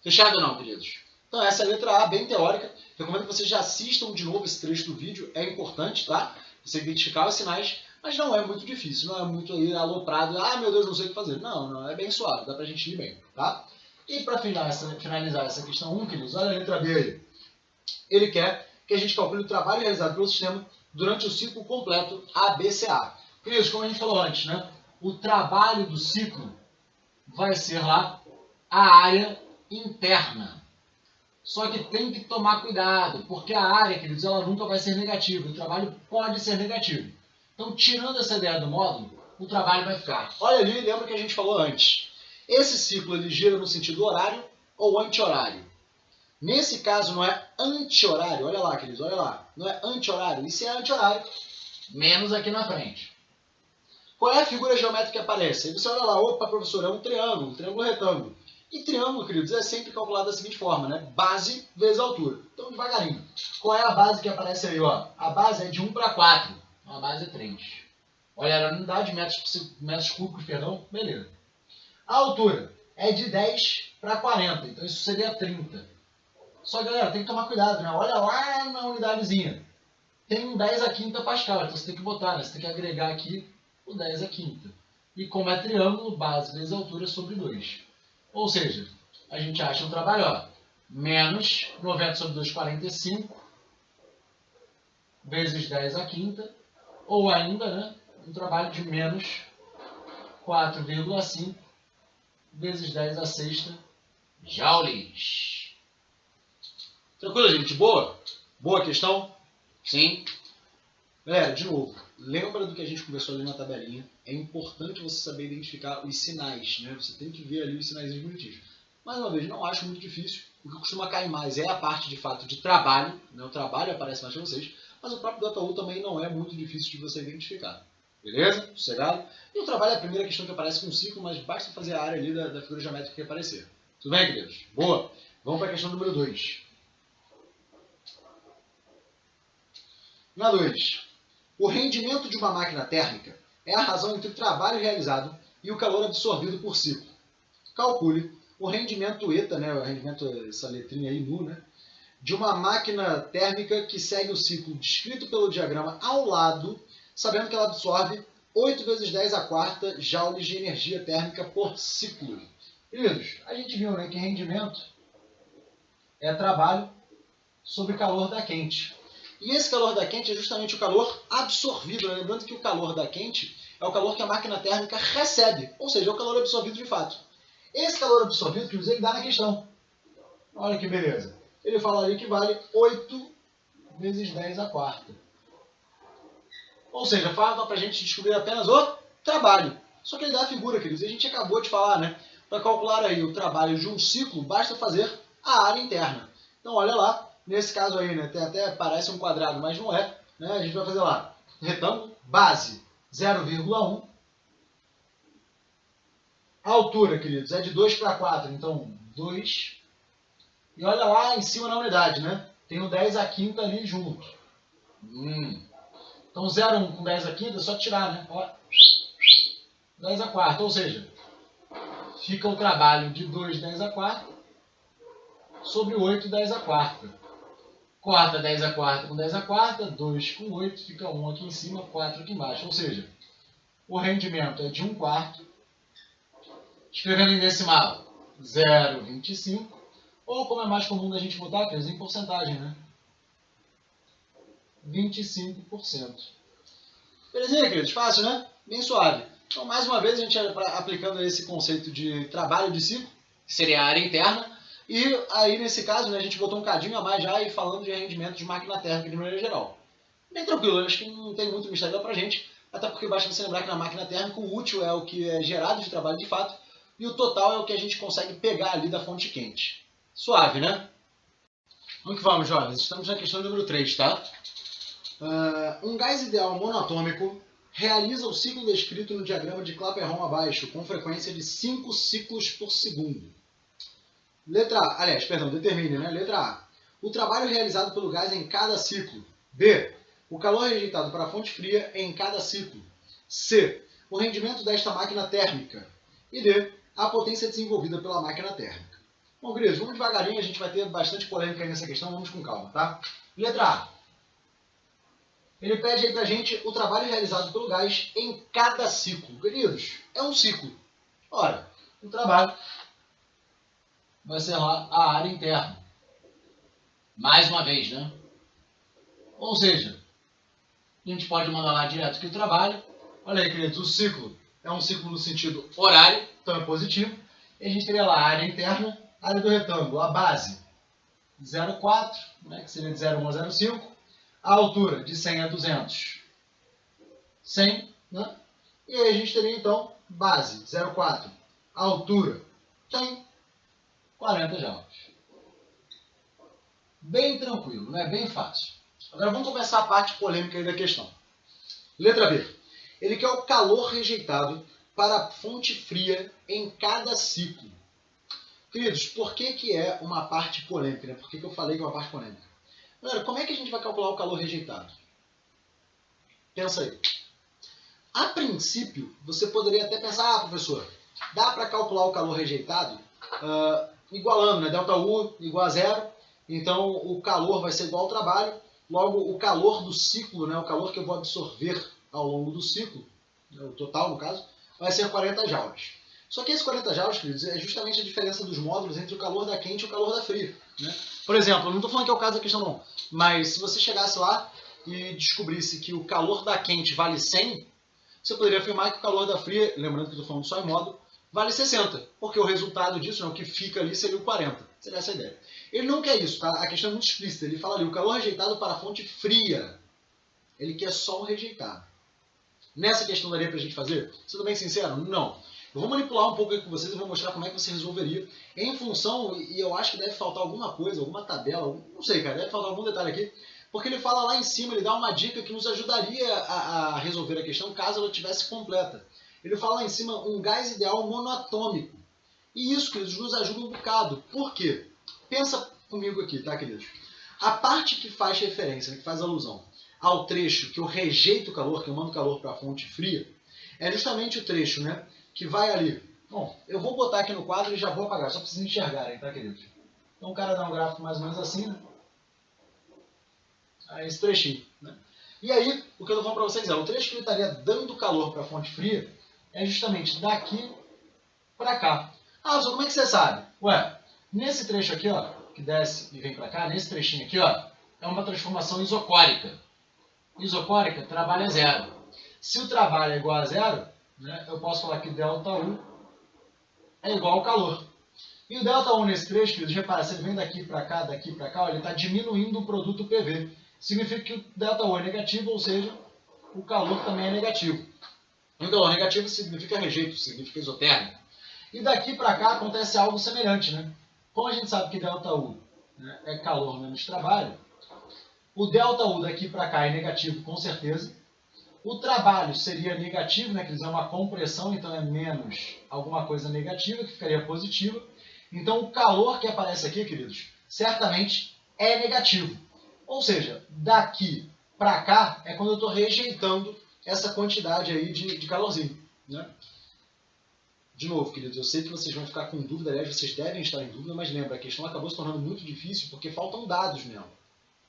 Speaker 1: Fechado ou não, queridos? Então essa é a letra A, bem teórica. Recomendo que vocês já assistam de novo esse trecho do vídeo, é importante, tá? Você identificar os sinais, mas não é muito difícil, não é muito aí aloprado, ah meu Deus, não sei o que fazer. Não, é bem suave, dá pra gente ir bem, tá? E para finalizar essa questão 1, queridos, olha a letra B aí. Ele quer que a gente calcule o trabalho realizado pelo sistema durante o ciclo completo ABCA. Queridos, como a gente falou antes, né? O trabalho do ciclo vai ser lá a área interna. Só que tem que tomar cuidado, porque a área, queridos, ela nunca vai ser negativa. O trabalho pode ser negativo. Então, tirando essa ideia do módulo, o trabalho vai ficar. Olha ali, lembra que a gente falou antes. Esse ciclo ele gira no sentido horário ou anti-horário. Nesse caso não é anti-horário, olha lá, queridos, olha lá. Não é anti-horário, e se é anti-horário, menos aqui na frente. Qual é a figura geométrica que aparece? Aí você olha lá, opa, professor, é um triângulo retângulo. E triângulo, queridos, é sempre calculado da seguinte forma, né? Base vezes altura. Então, devagarinho. Qual é a base que aparece aí, ó? A base é de 1 para 4. Então, a base é 3. Olha, a unidade de metros cúbicos, perdão, beleza. A altura é de 10 para 40. Então, isso seria 30. Só, galera, tem que tomar cuidado, né? Olha lá na unidadezinha. Tem um 10 a quinta Pascal. Então, você tem que botar, né? Você tem que agregar aqui o 10 a quinta. E como é triângulo, base vezes altura sobre 2. Ou seja, a gente acha um trabalho, ó, menos 90 sobre 2, 45, vezes 10 a quinta, ou ainda, né, um trabalho de menos 4,5 vezes 10 a sexta joules. Tranquilo, gente? Boa? Boa questão?
Speaker 2: Sim.
Speaker 1: Galera, de novo, lembra do que a gente conversou ali na tabelinha. É importante você saber identificar os sinais, né? Você tem que ver ali os sinais bonitinhos. Mais uma vez, não acho muito difícil. O que costuma cair mais é a parte, de fato, de trabalho. Né? O trabalho aparece mais para vocês. Mas o próprio ΔU também não é muito difícil de você identificar. Beleza? Sossegado? E o trabalho é a primeira questão que aparece com o ciclo, mas basta fazer a área ali da figura geométrica que aparecer. Tudo bem, queridos? Boa! Vamos para a questão número 2. Na 2. O rendimento de uma máquina térmica é a razão entre o trabalho realizado e o calor absorvido por ciclo. Calcule o rendimento eta, né, o rendimento, essa letrinha aí, nu, né, de uma máquina térmica que segue o ciclo descrito pelo diagrama ao lado, sabendo que ela absorve 8 vezes 10 a quarta joules de energia térmica por ciclo. Queridos, a gente viu, né, que rendimento é trabalho sobre calor da quente. E esse calor da quente é justamente o calor absorvido. Lembrando que o calor da quente é o calor que a máquina térmica recebe, ou seja, é o calor absorvido de fato. Esse calor absorvido que ele dá na questão. Olha que beleza. Ele fala ali que vale 8 vezes 10 a quarta. Ou seja, fala para a gente descobrir apenas o trabalho. Só que ele dá a figura, queridos. A gente acabou de falar, né? Para calcular aí o trabalho de um ciclo, basta fazer a área interna. Então, olha lá. Nesse caso aí, né, até parece um quadrado, mas não é. Né? A gente vai fazer lá, retângulo, base 0,1. A altura, queridos, é de 2 para 4, então 2. E olha lá em cima na unidade, né? Tem o 10 a quinta ali junto. Então 0,1 com 10 a quinta é só tirar, né? Ó, 10 a quarta, ou seja, fica o trabalho de 2 10 a quarta sobre 8 10 a quarta. Corta 10 a quarta com 10 a quarta, 2 com 8, fica 1 aqui em cima, 4 aqui embaixo. Ou seja, o rendimento é de 1 quarto, escrevendo em decimal, 0,25, ou como é mais comum da gente botar, quer dizer, em porcentagem, né? 25%. Belezinha, queridos? Fácil, né? Bem suave. Então, mais uma vez, a gente aplicando esse conceito de trabalho de ciclo, que seria a área interna. E aí, nesse caso, né, a gente botou um cadinho a mais já e falando de rendimento de máquina térmica de maneira geral. Bem tranquilo, acho que não tem muito mistério pra gente, até porque basta você lembrar que na máquina térmica o útil é o que é gerado de trabalho de fato e o total é o que a gente consegue pegar ali da fonte quente. Suave, né? Vamos que vamos, jovens. Estamos na questão número 3, tá? Um gás ideal monatômico realiza o ciclo descrito no diagrama de Clapeyron abaixo, com frequência de 5 ciclos por segundo. Determine, né? Letra A. O trabalho realizado pelo gás em cada ciclo. B. O calor rejeitado para a fonte fria em cada ciclo. C. O rendimento desta máquina térmica. E D. A potência desenvolvida pela máquina térmica. Bom, queridos, vamos devagarinho, a gente vai ter bastante polêmica aí nessa questão, vamos com calma, tá? Letra A. Ele pede aí pra gente o trabalho realizado pelo gás em cada ciclo. Queridos, é um ciclo. Ora, o trabalho vai ser lá a área interna.
Speaker 2: Mais uma vez, né?
Speaker 1: Ou seja, a gente pode mandar lá direto que o trabalho, olha aí, queridos, o ciclo é um ciclo no sentido
Speaker 2: Horário.
Speaker 1: então é positivo. E a gente teria lá a área interna, área do retângulo, a base 0,4, né, que seria de 0,1 a 0,5. A altura de 100 a 200, 100, né? E aí a gente teria então base 0,4, a altura 100, 40 joules. Bem tranquilo, né? Bem fácil. Agora vamos começar a parte polêmica aí da questão. Letra B. Ele quer o calor rejeitado para a fonte fria em cada ciclo. Queridos, por que é uma parte polêmica? Né? Por que eu falei que é uma parte polêmica? Galera, como é que a gente vai calcular o calor rejeitado? Pensa aí. A princípio, você poderia até pensar, professor, dá para calcular o calor rejeitado igualando, né? Delta U igual a zero, então o calor vai ser igual ao trabalho, logo o calor do ciclo, né? O calor que eu vou absorver ao longo do ciclo, o total no caso, vai ser 40 joules. Só que esse 40 joules, queridos, é justamente a diferença dos módulos entre o calor da quente e o calor da fria. Né? Por exemplo, eu não estou falando que é o caso da questão não, mas se você chegasse lá e descobrisse que o calor da quente vale 100, você poderia afirmar que o calor da fria, lembrando que eu estou falando só em módulo, vale 60, porque o resultado disso, né, o que fica ali, seria o 40. Seria essa a ideia. Ele não quer isso, tá? A questão é muito explícita. Ele fala ali, o calor rejeitado para a fonte fria. Ele quer só o rejeitado. Nessa questão daria para a gente fazer? Sendo bem sincero, não. Eu vou manipular um pouco aqui com vocês e vou mostrar como é que você resolveria em função, e eu acho que deve faltar alguma coisa, alguma tabela, não sei, cara, deve faltar algum detalhe aqui, porque ele fala lá em cima, ele dá uma dica que nos ajudaria a resolver a questão caso ela estivesse completa. Ele fala lá em cima um gás ideal monoatômico. E isso, queridos, nos ajuda um bocado. Por quê? Pensa comigo aqui, tá, queridos? A parte que faz referência, que faz alusão ao trecho que eu rejeito o calor, que eu mando calor para a fonte fria, é justamente o trecho, né, que vai ali. Bom, eu vou botar aqui no quadro e já vou apagar, só para vocês enxergarem, tá, queridos? Então o cara dá um gráfico mais ou menos assim, né? Aí esse trechinho, né? E aí, o que eu tô falando para vocês é, o trecho que ele estaria dando calor para a fonte fria é justamente daqui para cá. Ah, só como é que você sabe? Ué, nesse trecho aqui, ó, que desce e vem para cá, nesse trechinho aqui, ó, é uma transformação isocórica. Isocórica, trabalho é zero. Se o trabalho é igual a zero, né, eu posso falar que ΔU é igual ao calor. E o ΔU nesse trecho, queridos, repara, se ele vem daqui para cá, ó, ele está diminuindo o produto PV. Significa que o ΔU é negativo, ou seja, o calor também é negativo. E o calor negativo significa rejeito, significa isotérmico. E daqui para cá acontece algo semelhante, né? Como a gente sabe que ΔU, né, é calor menos trabalho, o ΔU daqui para cá é negativo com certeza. O trabalho seria negativo, né, que é uma compressão, então é menos alguma coisa negativa, que ficaria positiva. Então o calor que aparece aqui, queridos, certamente é negativo. Ou seja, daqui para cá é quando eu estou rejeitando essa quantidade aí de calorzinho. Né? De novo, queridos, eu sei que vocês vão ficar com dúvida, aliás, vocês devem estar em dúvida, mas lembra, a questão acabou se tornando muito difícil porque faltam dados nela.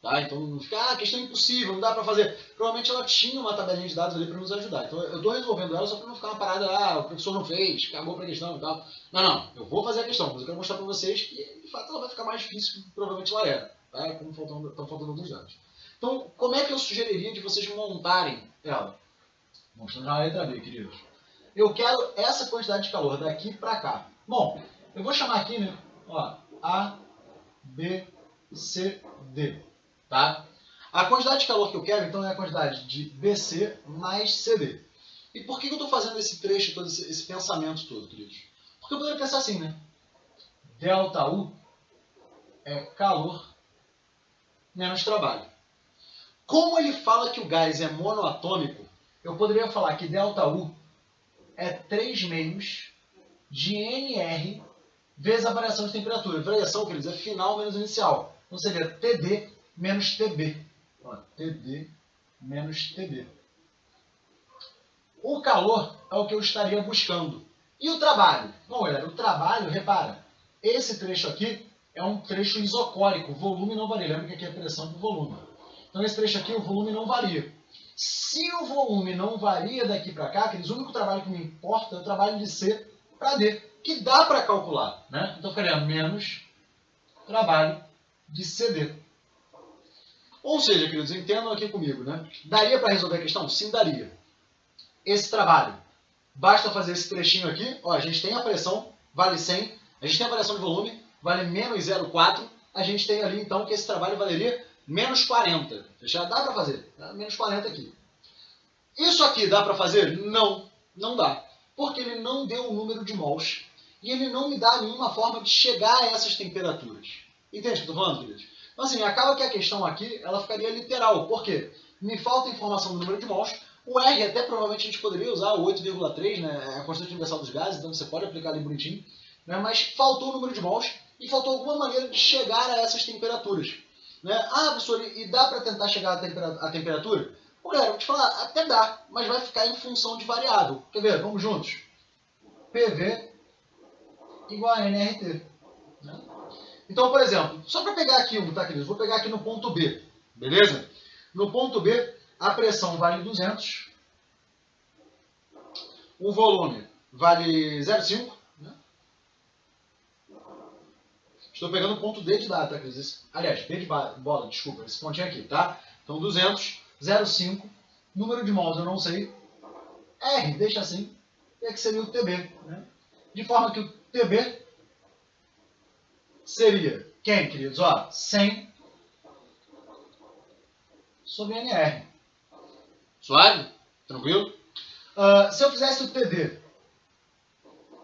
Speaker 1: Tá? Então não fica, a questão é impossível, não dá para fazer. Provavelmente ela tinha uma tabelinha de dados ali para nos ajudar. Então eu estou resolvendo ela só para não ficar uma parada, o professor não fez, acabou para a questão e tal. Não, eu vou fazer a questão, mas eu quero mostrar para vocês que de fato ela vai ficar mais difícil do que provavelmente ela era. Tá? Como estão faltando alguns dados. Então, como é que eu sugeriria de vocês montarem ela? Mostrando na letra B, queridos. Eu quero essa quantidade de calor daqui para cá. Bom, eu vou chamar aqui, né? Ó, A, B, C, D. Tá? A quantidade de calor que eu quero, então, é a quantidade de BC mais CD. E por que eu estou fazendo esse trecho, todo esse pensamento todo, queridos? Porque eu poderia pensar assim, né? ΔU é calor menos trabalho. Como ele fala que o gás é monoatômico, eu poderia falar que ΔU é 3 meios de NR vezes a variação de temperatura. Variação, quer dizer, é final menos inicial. Então seria TD menos TB. Ó, TD menos TB. O calor é o que eu estaria buscando. E o trabalho? Bom, galera, o trabalho, repara, esse trecho aqui é um trecho isocórico, o volume não varia. Lembra que aqui é pressão por volume. Então esse trecho aqui, o volume não varia. Se o volume não varia daqui para cá, o único trabalho que me importa é o trabalho de C para D, que dá para calcular, né? Então ficaria menos trabalho de CD. Ou seja, queridos, entendam aqui comigo, né? Daria para resolver a questão? Sim, daria. Esse trabalho, basta fazer esse trechinho aqui, ó, a gente tem a pressão, vale 100, a gente tem a variação de volume, vale menos 0,4, a gente tem ali então que esse trabalho valeria menos 40. Já dá para fazer, tá? Menos 40 aqui. Isso aqui dá para fazer? Não, não dá. Porque ele não deu o número de mols e ele não me dá nenhuma forma de chegar a essas temperaturas. Entende o que eu estou falando, queridos? Então assim, acaba que a questão aqui, ela ficaria literal. Por quê? Me falta informação do número de mols. O R até provavelmente a gente poderia usar o 8,3, né? É a constante universal dos gases, então você pode aplicar ali bonitinho. Né? Mas faltou o número de mols e faltou alguma maneira de chegar a essas temperaturas. Né? Ah, professor, e dá para tentar chegar à temperatura? Pô, galera, vou te falar, até dá, mas vai ficar em função de variável. Quer ver? Vamos juntos. PV igual a nRT. Né? Então, por exemplo, só para pegar aqui um, tá, queridos? Vou pegar aqui no ponto B, beleza? No ponto B, a pressão vale 200, o volume vale 0,5, né? Estou pegando o ponto D de dado, tá, queridos? Aliás, B de bola, desculpa, esse pontinho aqui, tá? Então, 200, 0,5, número de mols eu não sei, R, deixa assim, e aqui seria o TB, né? De forma que o TB seria, quem, queridos? Ó, 100 sobre NR. Suave? Tranquilo? Se eu fizesse o TD,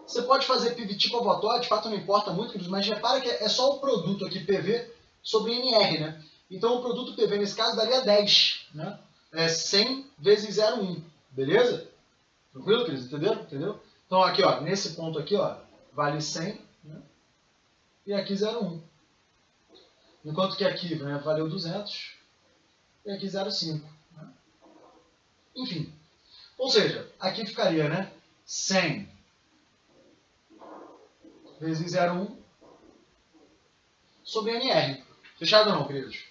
Speaker 1: você pode fazer PVT com Votor, de fato não importa muito, queridos, mas repara que é só o produto aqui, PV, sobre NR, né? Então o produto PV nesse caso daria 10, né? É 100 vezes 0,1, beleza? Tranquilo, queridos? Entenderam? Entendeu? Então aqui, ó, nesse ponto aqui, ó, vale 100, né? E aqui 0,1. Enquanto que aqui, né, valeu 200 e aqui 0,5. Né? Enfim. Ou seja, aqui ficaria, né, 100 vezes 0,1 sobre NR. Fechado ou não, queridos?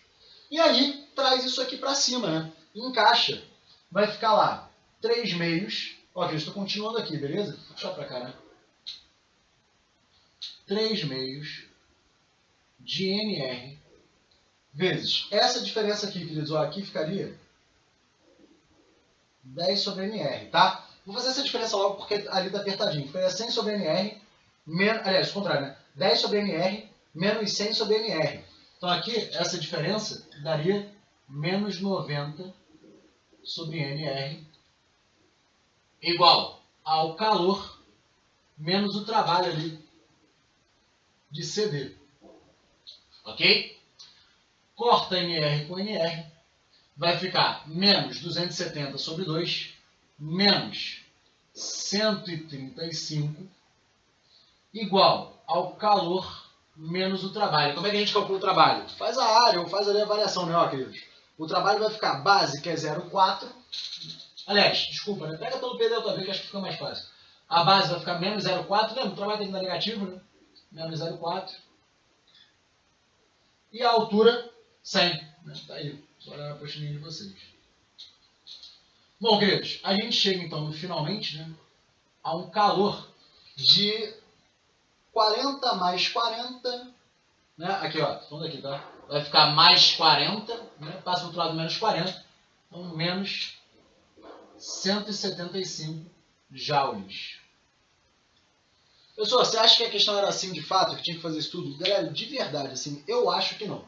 Speaker 1: E aí, traz isso aqui para cima, né? Encaixa. Vai ficar lá 3 meios. Ó, queridos, estou continuando aqui, beleza? Vou puxar para cá, né? 3 meios de NR vezes essa diferença aqui, queridos, ó, aqui ficaria 10 sobre NR, tá? Vou fazer essa diferença logo porque ali tá apertadinho. Ficaria 100 sobre NR, aliás, o contrário, né? 10 sobre NR menos 100 sobre NR. Então aqui, essa diferença daria menos 90 sobre NR igual ao calor menos o trabalho ali de CD. Ok? Corta NR com NR. Vai ficar menos 270 sobre 2, menos 135, igual ao calor menos o trabalho. Como é que a gente calcula o trabalho? Faz a área ou faz ali a variação, né, ó, queridos? O trabalho vai ficar base, que é 0,4. Aliás, desculpa, né? Pega pelo P delta V, que acho que fica mais fácil. A base vai ficar menos 0,4. Lembra? O trabalho tem que dar negativo, né? Menos 0,4. E a altura, 100. Né? Tá aí. Só olhar a apostilinha de vocês. Bom, queridos, a gente chega então, finalmente, né, a um calor de 40 mais 40. Né? Aqui, ó. Vamos aqui, tá? Vai ficar mais 40. Né? Passa para o outro lado menos 40. Então, menos 175 joules. Pessoal, você acha que a questão era assim de fato, que tinha que fazer isso tudo? Galera, de verdade, assim, eu acho que não.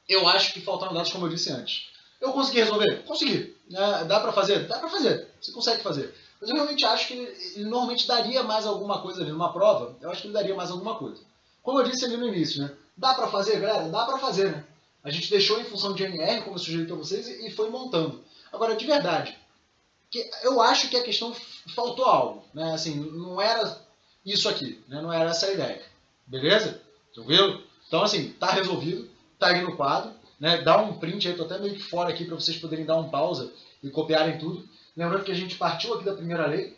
Speaker 1: Eu acho que faltaram dados, como eu disse antes. Eu consegui resolver? Consegui. Dá pra fazer? Dá pra fazer. Você consegue fazer. Mas eu realmente acho que ele normalmente daria mais alguma coisa ali numa prova. Eu acho que ele daria mais alguma coisa. Como eu disse ali no início, né? Dá pra fazer, galera? Dá pra fazer, né? A gente deixou em função de NR, como eu sugeri pra vocês, e foi montando. Agora, de verdade, que eu acho que a questão faltou algo, né? Assim, não era isso aqui, né? Não era essa a ideia. Beleza? Tranquilo? Então, assim, tá resolvido, tá aí no quadro, né? Dá um print aí, tô até meio que fora aqui para vocês poderem dar um pausa e copiarem tudo. Lembrando que a gente partiu aqui da primeira lei,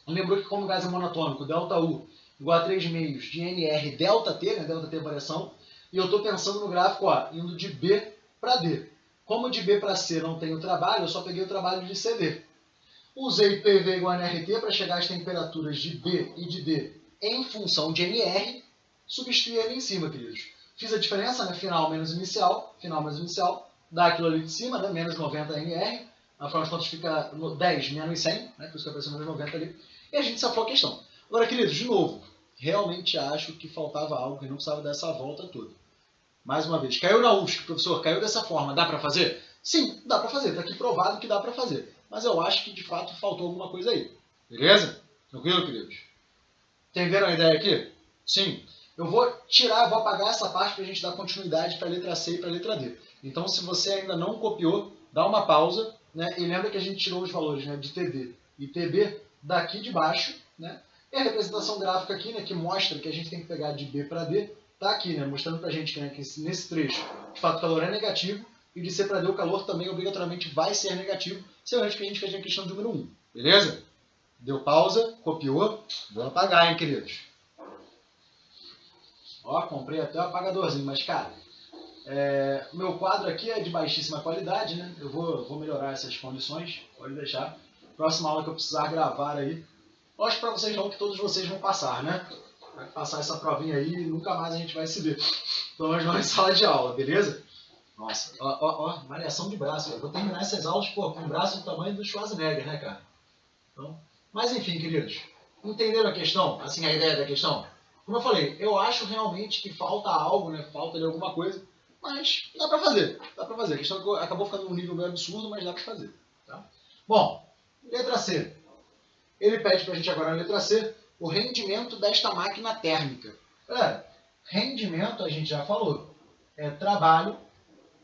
Speaker 1: lembrou que como o gás é monatômico, ΔU igual a 3 meios de NR ΔT, né? ΔT é variação, e eu estou pensando no gráfico, ó, indo de B para D. Como de B para C não tem o trabalho, eu só peguei o trabalho de CD. Usei PV igual a NRT para chegar às temperaturas de B e de D em função de NR, substituí ele em cima, queridos. Fiz a diferença, né? Final menos inicial, dá aquilo ali de cima, né? Menos 90 NR, afinal de contas fica 10 menos 100, né? Por isso que apareceu menos 90 ali, e a gente safou a questão. Agora, queridos, de novo, realmente acho que faltava algo, que não precisava dessa volta toda. Mais uma vez, caiu na UFSC, professor, caiu dessa forma, dá para fazer? Sim, dá para fazer, está aqui provado que dá para fazer. Mas eu acho que de fato faltou alguma coisa aí. Beleza? Tranquilo, queridos? Entenderam a ideia aqui? Sim. Eu vou apagar essa parte para a gente dar continuidade para a letra C e para a letra D. Então, se você ainda não copiou, dá uma pausa, né? E lembra que a gente tirou os valores, né, de TD e TB daqui de baixo, né? E a representação gráfica aqui, né, que mostra que a gente tem que pegar de B para D, está aqui, né, mostrando para a gente, né, que nesse trecho, de fato, o calor é negativo, e de C para D o calor também obrigatoriamente vai ser negativo, semelhante que a gente fez na questão número 1. Beleza? Deu pausa, copiou, vou apagar, hein, queridos? Ó, comprei até o apagadorzinho, mas, cara, o meu quadro aqui é de baixíssima qualidade, né? Eu vou melhorar essas condições, pode deixar. Próxima aula que eu precisar gravar aí, mostro para vocês não que todos vocês vão passar, né? Vai passar essa provinha aí e nunca mais a gente vai se ver. Pelo menos não em sala de aula, beleza? Nossa, ó, malhação de braço. Eu vou terminar essas aulas, pô, com o braço do tamanho do Schwarzenegger, né, cara? Então, mas enfim, queridos, entenderam a questão? Assim, a ideia da questão? Como eu falei, eu acho realmente que falta algo, né? Falta ali alguma coisa, mas dá pra fazer. Dá pra fazer. A questão acabou ficando num nível meio absurdo, mas dá pra fazer. Tá? Bom, letra C. Ele pede pra gente agora na letra C o rendimento desta máquina térmica. Galera, rendimento a gente já falou. É trabalho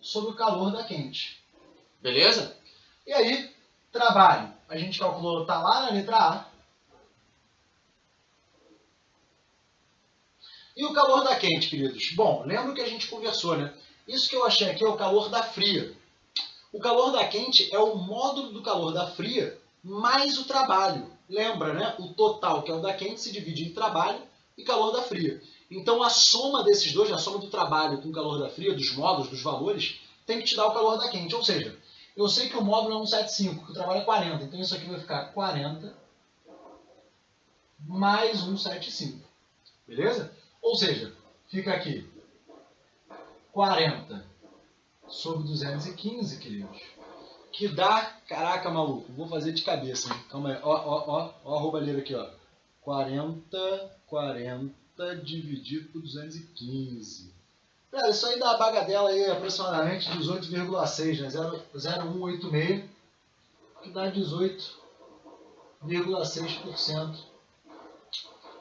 Speaker 1: sobre o calor da quente. Beleza? E aí, trabalho. A gente calculou, tá lá na letra A. E o calor da quente, queridos? Bom, lembra que a gente conversou, né? Isso que eu achei aqui é o calor da fria. O calor da quente é o módulo do calor da fria mais o trabalho. Lembra, né? O total, que é o da quente, se divide em trabalho e calor da fria. Então, a soma desses dois, a soma do trabalho com o calor da fria, dos módulos, dos valores, tem que te dar o calor da quente. Ou seja, eu sei que o módulo é 175, que o trabalho é 40. Então, isso aqui vai ficar 40 mais 175. Beleza? Ou seja, fica aqui 40 sobre 215, queridos. Que dá, caraca, maluco, vou fazer de cabeça, hein? Calma aí, ó a roubalheira aqui, ó. 40 dividido por 215. Cara, isso aí dá a bagadela aí aproximadamente 18,6, né? 0,0186, que dá 18,6%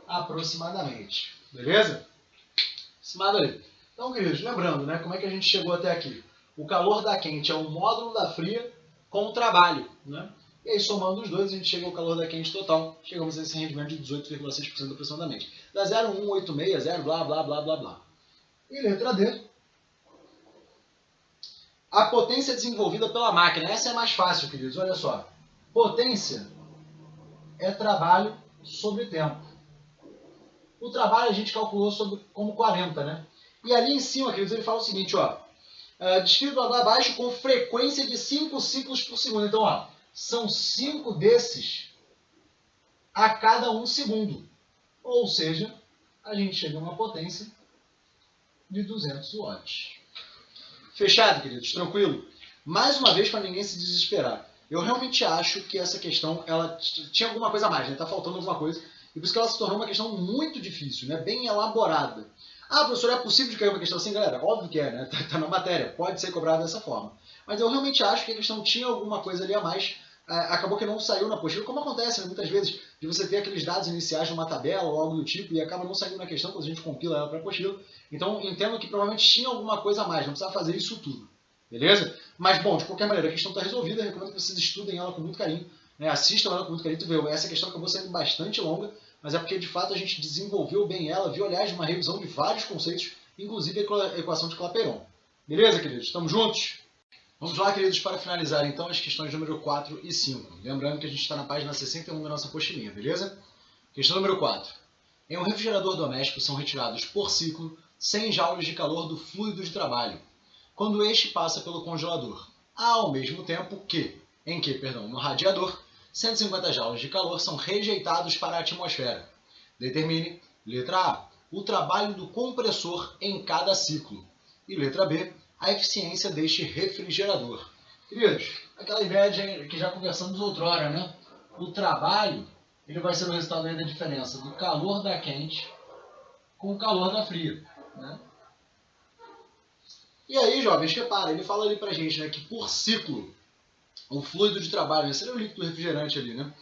Speaker 1: aproximadamente. Beleza? Aproximado aí. Então, queridos, lembrando, né? Como é que a gente chegou até aqui? O calor da quente é o módulo da fria com o trabalho, né? E aí, somando os dois, a gente chega ao calor da quente total. Chegamos a esse rendimento de 18,6% aproximadamente. Dá 0,186, 0, blá, blá, blá, blá, blá. E letra D. A potência desenvolvida pela máquina. Essa é mais fácil, queridos. Olha só. Potência é trabalho sobre tempo. O trabalho a gente calculou como 40, né? E ali em cima, queridos, ele fala o seguinte, ó. Descrito abaixo com frequência de 5 ciclos por segundo. Então, ó, são 5 desses a cada 1 segundo. Ou seja, a gente chega a uma potência de 200 watts. Fechado, queridos? Tranquilo? Mais uma vez, para ninguém se desesperar. Eu realmente acho que essa questão, ela tinha alguma coisa a mais, né? Tá faltando alguma coisa. E por isso que ela se tornou uma questão muito difícil, né? Bem elaborada. Ah, professor, é possível de cair uma questão assim, galera? Óbvio que é, né? Tá na matéria, pode ser cobrado dessa forma. Mas eu realmente acho que a questão tinha alguma coisa ali a mais, acabou que não saiu na apostila, como acontece, né, muitas vezes, de você ter aqueles dados iniciais numa tabela ou algo do tipo e acaba não saindo na questão quando a gente compila ela para a apostila. Então, entendo que provavelmente tinha alguma coisa a mais, não precisava fazer isso tudo. Beleza? Mas, bom, de qualquer maneira, a questão está resolvida, eu recomendo que vocês estudem ela com muito carinho, né? Assista lá no Muito Carito, vê. Essa questão acabou sendo bastante longa, mas é porque de fato a gente desenvolveu bem ela, viu, aliás, uma revisão de vários conceitos, inclusive a equação de Clapeyron. Beleza, queridos? Estamos juntos? Vamos lá, queridos, para finalizar então as questões número 4 e 5. Lembrando que a gente está na página 61 da nossa apostilinha, beleza? Questão número 4. Em um refrigerador doméstico são retirados por ciclo 100 joules de calor do fluido de trabalho, quando este passa pelo congelador, ao mesmo tempo que, no radiador, 150 joules de calor são rejeitados para a atmosfera. Determine, letra A, o trabalho do compressor em cada ciclo. E letra B, a eficiência deste refrigerador. Queridos, aquela ideia que já conversamos outrora, né? O trabalho ele vai ser o resultado aí da diferença do calor da quente com o calor da fria, né? E aí, jovens, repara, ele fala ali pra gente, né, que por ciclo, o fluido de trabalho, esse seria o líquido refrigerante ali, né?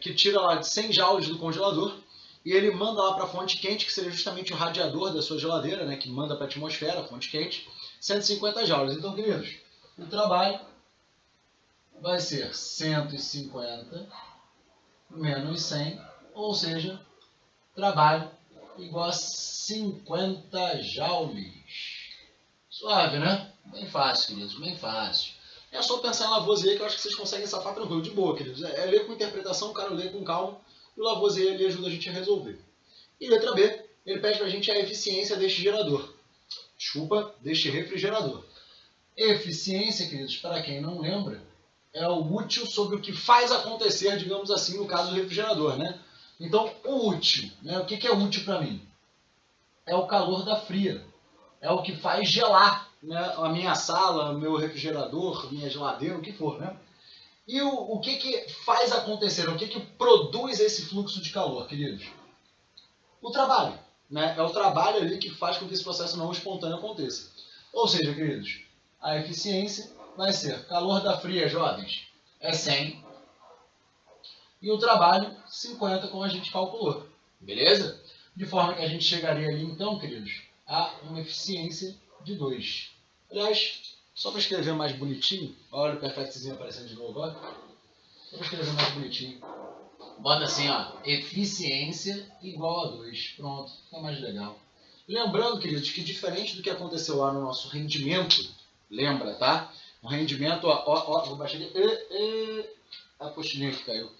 Speaker 1: Que tira lá de 100 joules do congelador e ele manda lá para a fonte quente, que seria justamente o radiador da sua geladeira, né, que manda para a atmosfera, a fonte quente, 150 joules. Então, queridos, o trabalho vai ser 150 menos 100, ou seja, trabalho igual a 50 joules. Suave, né? Bem fácil, queridos, bem fácil. É só pensar em Lavoisier que eu acho que vocês conseguem safar tranquilo, de boa, queridos. É ler com interpretação, o cara lê com calma, e o Lavoisier ali ajuda a gente a resolver. E letra B, ele pede pra gente a eficiência deste gerador. Desculpa, deste refrigerador. Eficiência, queridos, para quem não lembra, é o útil sobre o que faz acontecer, digamos assim, no caso do refrigerador, né? Então, o útil, né? O que é útil para mim? É o calor da fria. É o que faz gelar, né, a minha sala, meu refrigerador, minha geladeira, o que for, né? E o que faz acontecer, o que produz esse fluxo de calor, queridos? O trabalho, né? É o trabalho ali que faz com que esse processo não espontâneo aconteça. Ou seja, queridos, a eficiência vai ser calor da fria, jovens, é 100. E o trabalho, 50, como a gente calculou. Beleza? De forma que a gente chegaria ali, então, queridos, a uma eficiência de 2. Aliás, só para escrever mais bonitinho, olha o perfectzinho aparecendo de novo, ó. Só para escrever mais bonitinho.
Speaker 2: Bota assim, ó, eficiência
Speaker 1: igual a 2. Pronto, fica mais legal. Lembrando, queridos, que diferente do que aconteceu lá no nosso rendimento, lembra, tá? O rendimento, ó, vou baixar aqui. A apostilinha que caiu.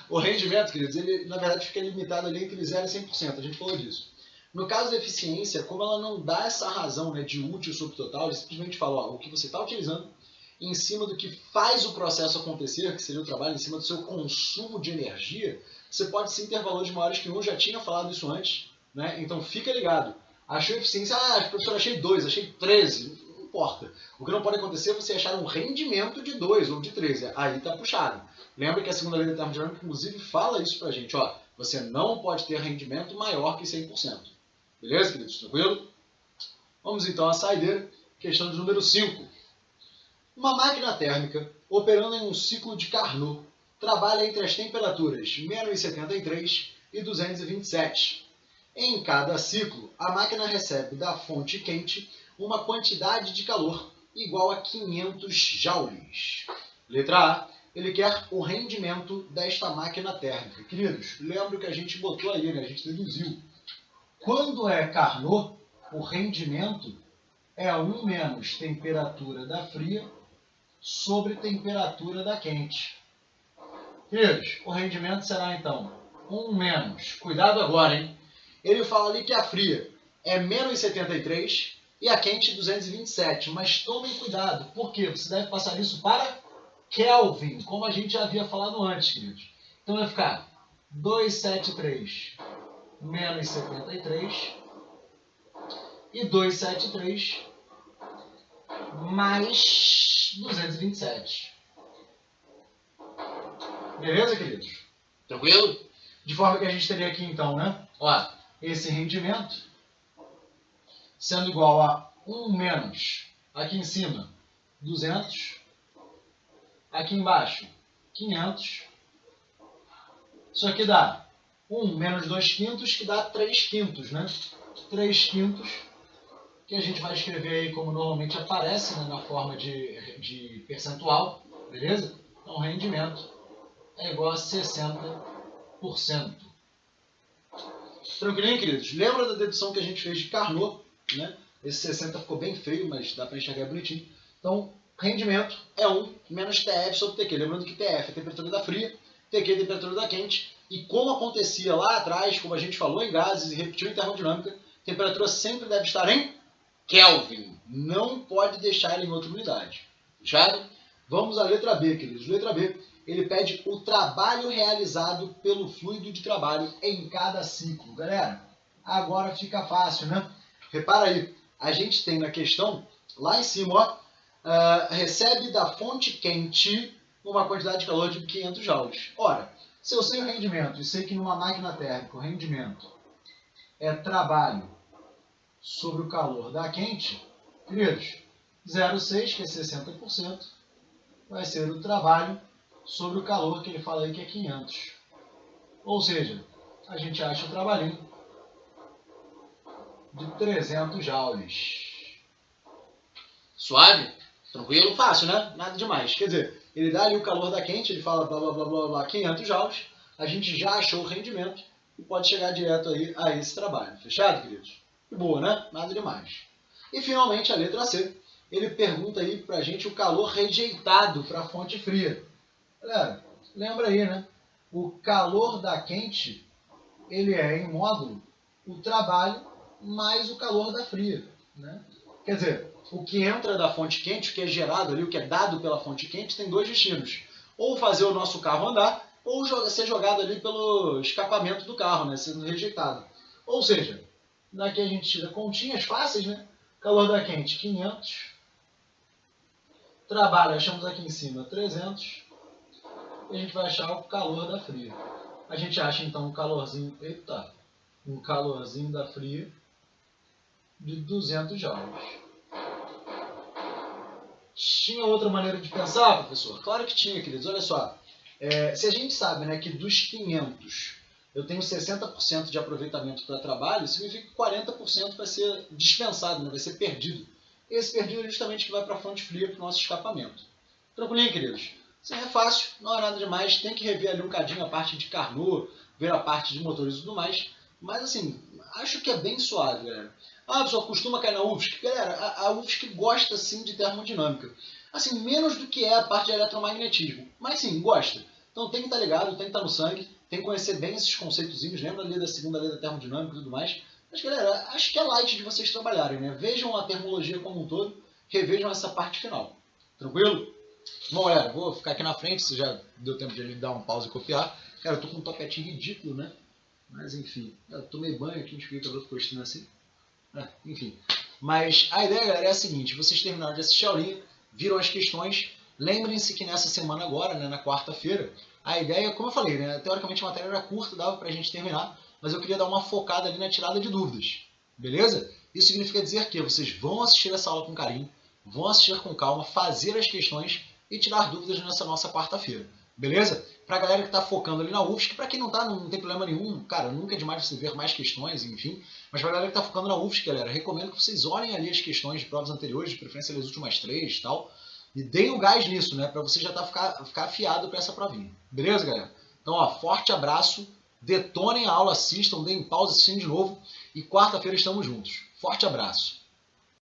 Speaker 1: O rendimento, queridos, ele na verdade fica limitado ali entre 0 e 100%, a gente falou disso. No caso da eficiência, como ela não dá essa razão, né, de útil sobre total, ele simplesmente fala, ó, o que você está utilizando em cima do que faz o processo acontecer, que seria o trabalho, em cima do seu consumo de energia, você pode sim ter valores maiores que 1, já tinha falado isso antes, né? Então fica ligado. Achou eficiência, professor, achei 2, achei 13, não importa. O que não pode acontecer é você achar um rendimento de 2 ou de 13, aí está puxado. Lembra que a segunda lei da termodinâmica, inclusive, fala isso pra gente, ó, você não pode ter rendimento maior que 100%. Beleza, queridos? Tranquilo? Vamos então à saideira, questão de número 5. Uma máquina térmica, operando em um ciclo de Carnot, trabalha entre as temperaturas menos 73 e 227. Em cada ciclo, a máquina recebe da fonte quente uma quantidade de calor igual a 500 joules. Letra A, ele quer o rendimento desta máquina térmica. Queridos, lembra que a gente botou aí, né? A gente deduziu. Quando é Carnot, o rendimento é 1 menos temperatura da fria sobre temperatura da quente. Queridos, o rendimento será então 1 menos, cuidado agora, hein? Ele fala ali que a fria é menos 73 e a quente 227, mas tomem cuidado, porque você deve passar isso para Kelvin, como a gente já havia falado antes, queridos. Então vai ficar 273 menos 73 e 273 mais 227. Beleza, queridos?
Speaker 2: Tranquilo?
Speaker 1: De forma que a gente teria aqui então, né?
Speaker 2: Ó,
Speaker 1: Esse rendimento sendo igual a 1 menos, aqui em cima, 200, aqui embaixo, 500. Isso aqui dá 1 menos 2 quintos, que dá 3 quintos, né? 3 quintos, que a gente vai escrever aí como normalmente aparece, né, na forma de percentual, beleza? Então, rendimento é igual a 60%. Tranquilinho, queridos? Lembra da dedução que a gente fez de Carnot, né? Esse 60 ficou bem feio, mas dá para enxergar bonitinho. Então, rendimento é 1 menos TF sobre TQ. Lembrando que TF é a temperatura da fria, TQ é a temperatura da quente. E como acontecia lá atrás, como a gente falou em gases e repetiu em termodinâmica, a temperatura sempre deve estar em Kelvin. Não pode deixar em outra unidade. Fechado? Vamos à letra B, queridos. Letra B, ele pede o trabalho realizado pelo fluido de trabalho em cada ciclo. Galera, agora fica fácil, né? Repara aí, a gente tem na questão, lá em cima, ó, recebe da fonte quente uma quantidade de calor de 500 joules. Ora, se eu sei o rendimento e sei que numa máquina térmica o rendimento é trabalho sobre o calor da quente, queridos, 0,6, que é 60%, vai ser o trabalho sobre o calor que ele fala aí que é 500. Ou seja, a gente acha o trabalhinho de 300 joules. Suave? Tranquilo? Fácil, né? Nada demais. Quer dizer, ele dá ali o calor da quente, ele fala blá blá blá blá blá 500 joules, a gente já achou o rendimento e pode chegar direto aí a esse trabalho. Fechado, queridos? Boa, né? Nada demais. E finalmente a letra C. Ele pergunta aí pra gente o calor rejeitado para a fonte fria. Galera, lembra aí, né? O calor da quente, ele é em módulo o trabalho mais o calor da fria, né? Quer dizer, o que entra da fonte quente, o que é gerado ali, o que é dado pela fonte quente, tem dois destinos. Ou fazer o nosso carro andar, ou ser jogado ali pelo escapamento do carro, né? Sendo rejeitado. Ou seja, daqui a gente tira continhas fáceis, né? Calor da quente, 500. Trabalho, achamos aqui em cima 300. E a gente vai achar o calor da fria. A gente acha então um calorzinho, um calorzinho da fria de 200 joules. Tinha outra maneira de pensar, professor? Claro que tinha, queridos. Olha só, se a gente sabe, né, que dos 500 eu tenho 60% de aproveitamento para trabalho, significa que 40% vai ser dispensado, né, vai ser perdido. Esse perdido é justamente que vai para a fonte fria, para o nosso escapamento. Tranquilinho, queridos? Isso é fácil, não é nada demais. Tem que rever ali um cadinho a parte de Carnot, ver a parte de motores e tudo mais. Mas assim, acho que é bem suave, galera. Ah, a pessoa costuma cair na UFSC. Galera, a UFSC gosta sim de termodinâmica. Assim, menos do que é a parte de eletromagnetismo. Mas sim, gosta. Então tem que estar ligado, tem que estar no sangue, tem que conhecer bem esses conceitozinhos. Lembra ali da segunda lei da termodinâmica e tudo mais. Mas galera, acho que é light de vocês trabalharem, né? Vejam a termologia como um todo, revejam essa parte final. Tranquilo? Bom, galera, vou ficar aqui na frente, se já deu tempo de ele dar um pause e copiar. Cara, eu tô com um topetinho ridículo, né? Mas enfim, eu tomei banho aqui, não explica outro postinho assim. Enfim. Mas a ideia, galera, é a seguinte: vocês terminaram de assistir a aulinha, viram as questões. Lembrem-se que nessa semana agora, né, na quarta-feira, a ideia, como eu falei, né, teoricamente a matéria era curta, dava pra gente terminar, mas eu queria dar uma focada ali na tirada de dúvidas. Beleza? Isso significa dizer que vocês vão assistir essa aula com carinho, vão assistir com calma, fazer as questões e tirar dúvidas nessa nossa quarta-feira. Beleza? Pra galera que tá focando ali na UFSC, pra quem não tá, não tem problema nenhum, cara, nunca é demais você ver mais questões, enfim. Mas pra galera que tá focando na UFSC, galera, recomendo que vocês olhem ali as questões de provas anteriores, de preferência as últimas 3 e tal, e deem o gás nisso, né, pra você já ficar afiado pra essa provinha. Beleza, galera? Então, ó, forte abraço, detonem a aula, assistam, deem pausa, assistam de novo, e quarta-feira estamos juntos. Forte abraço!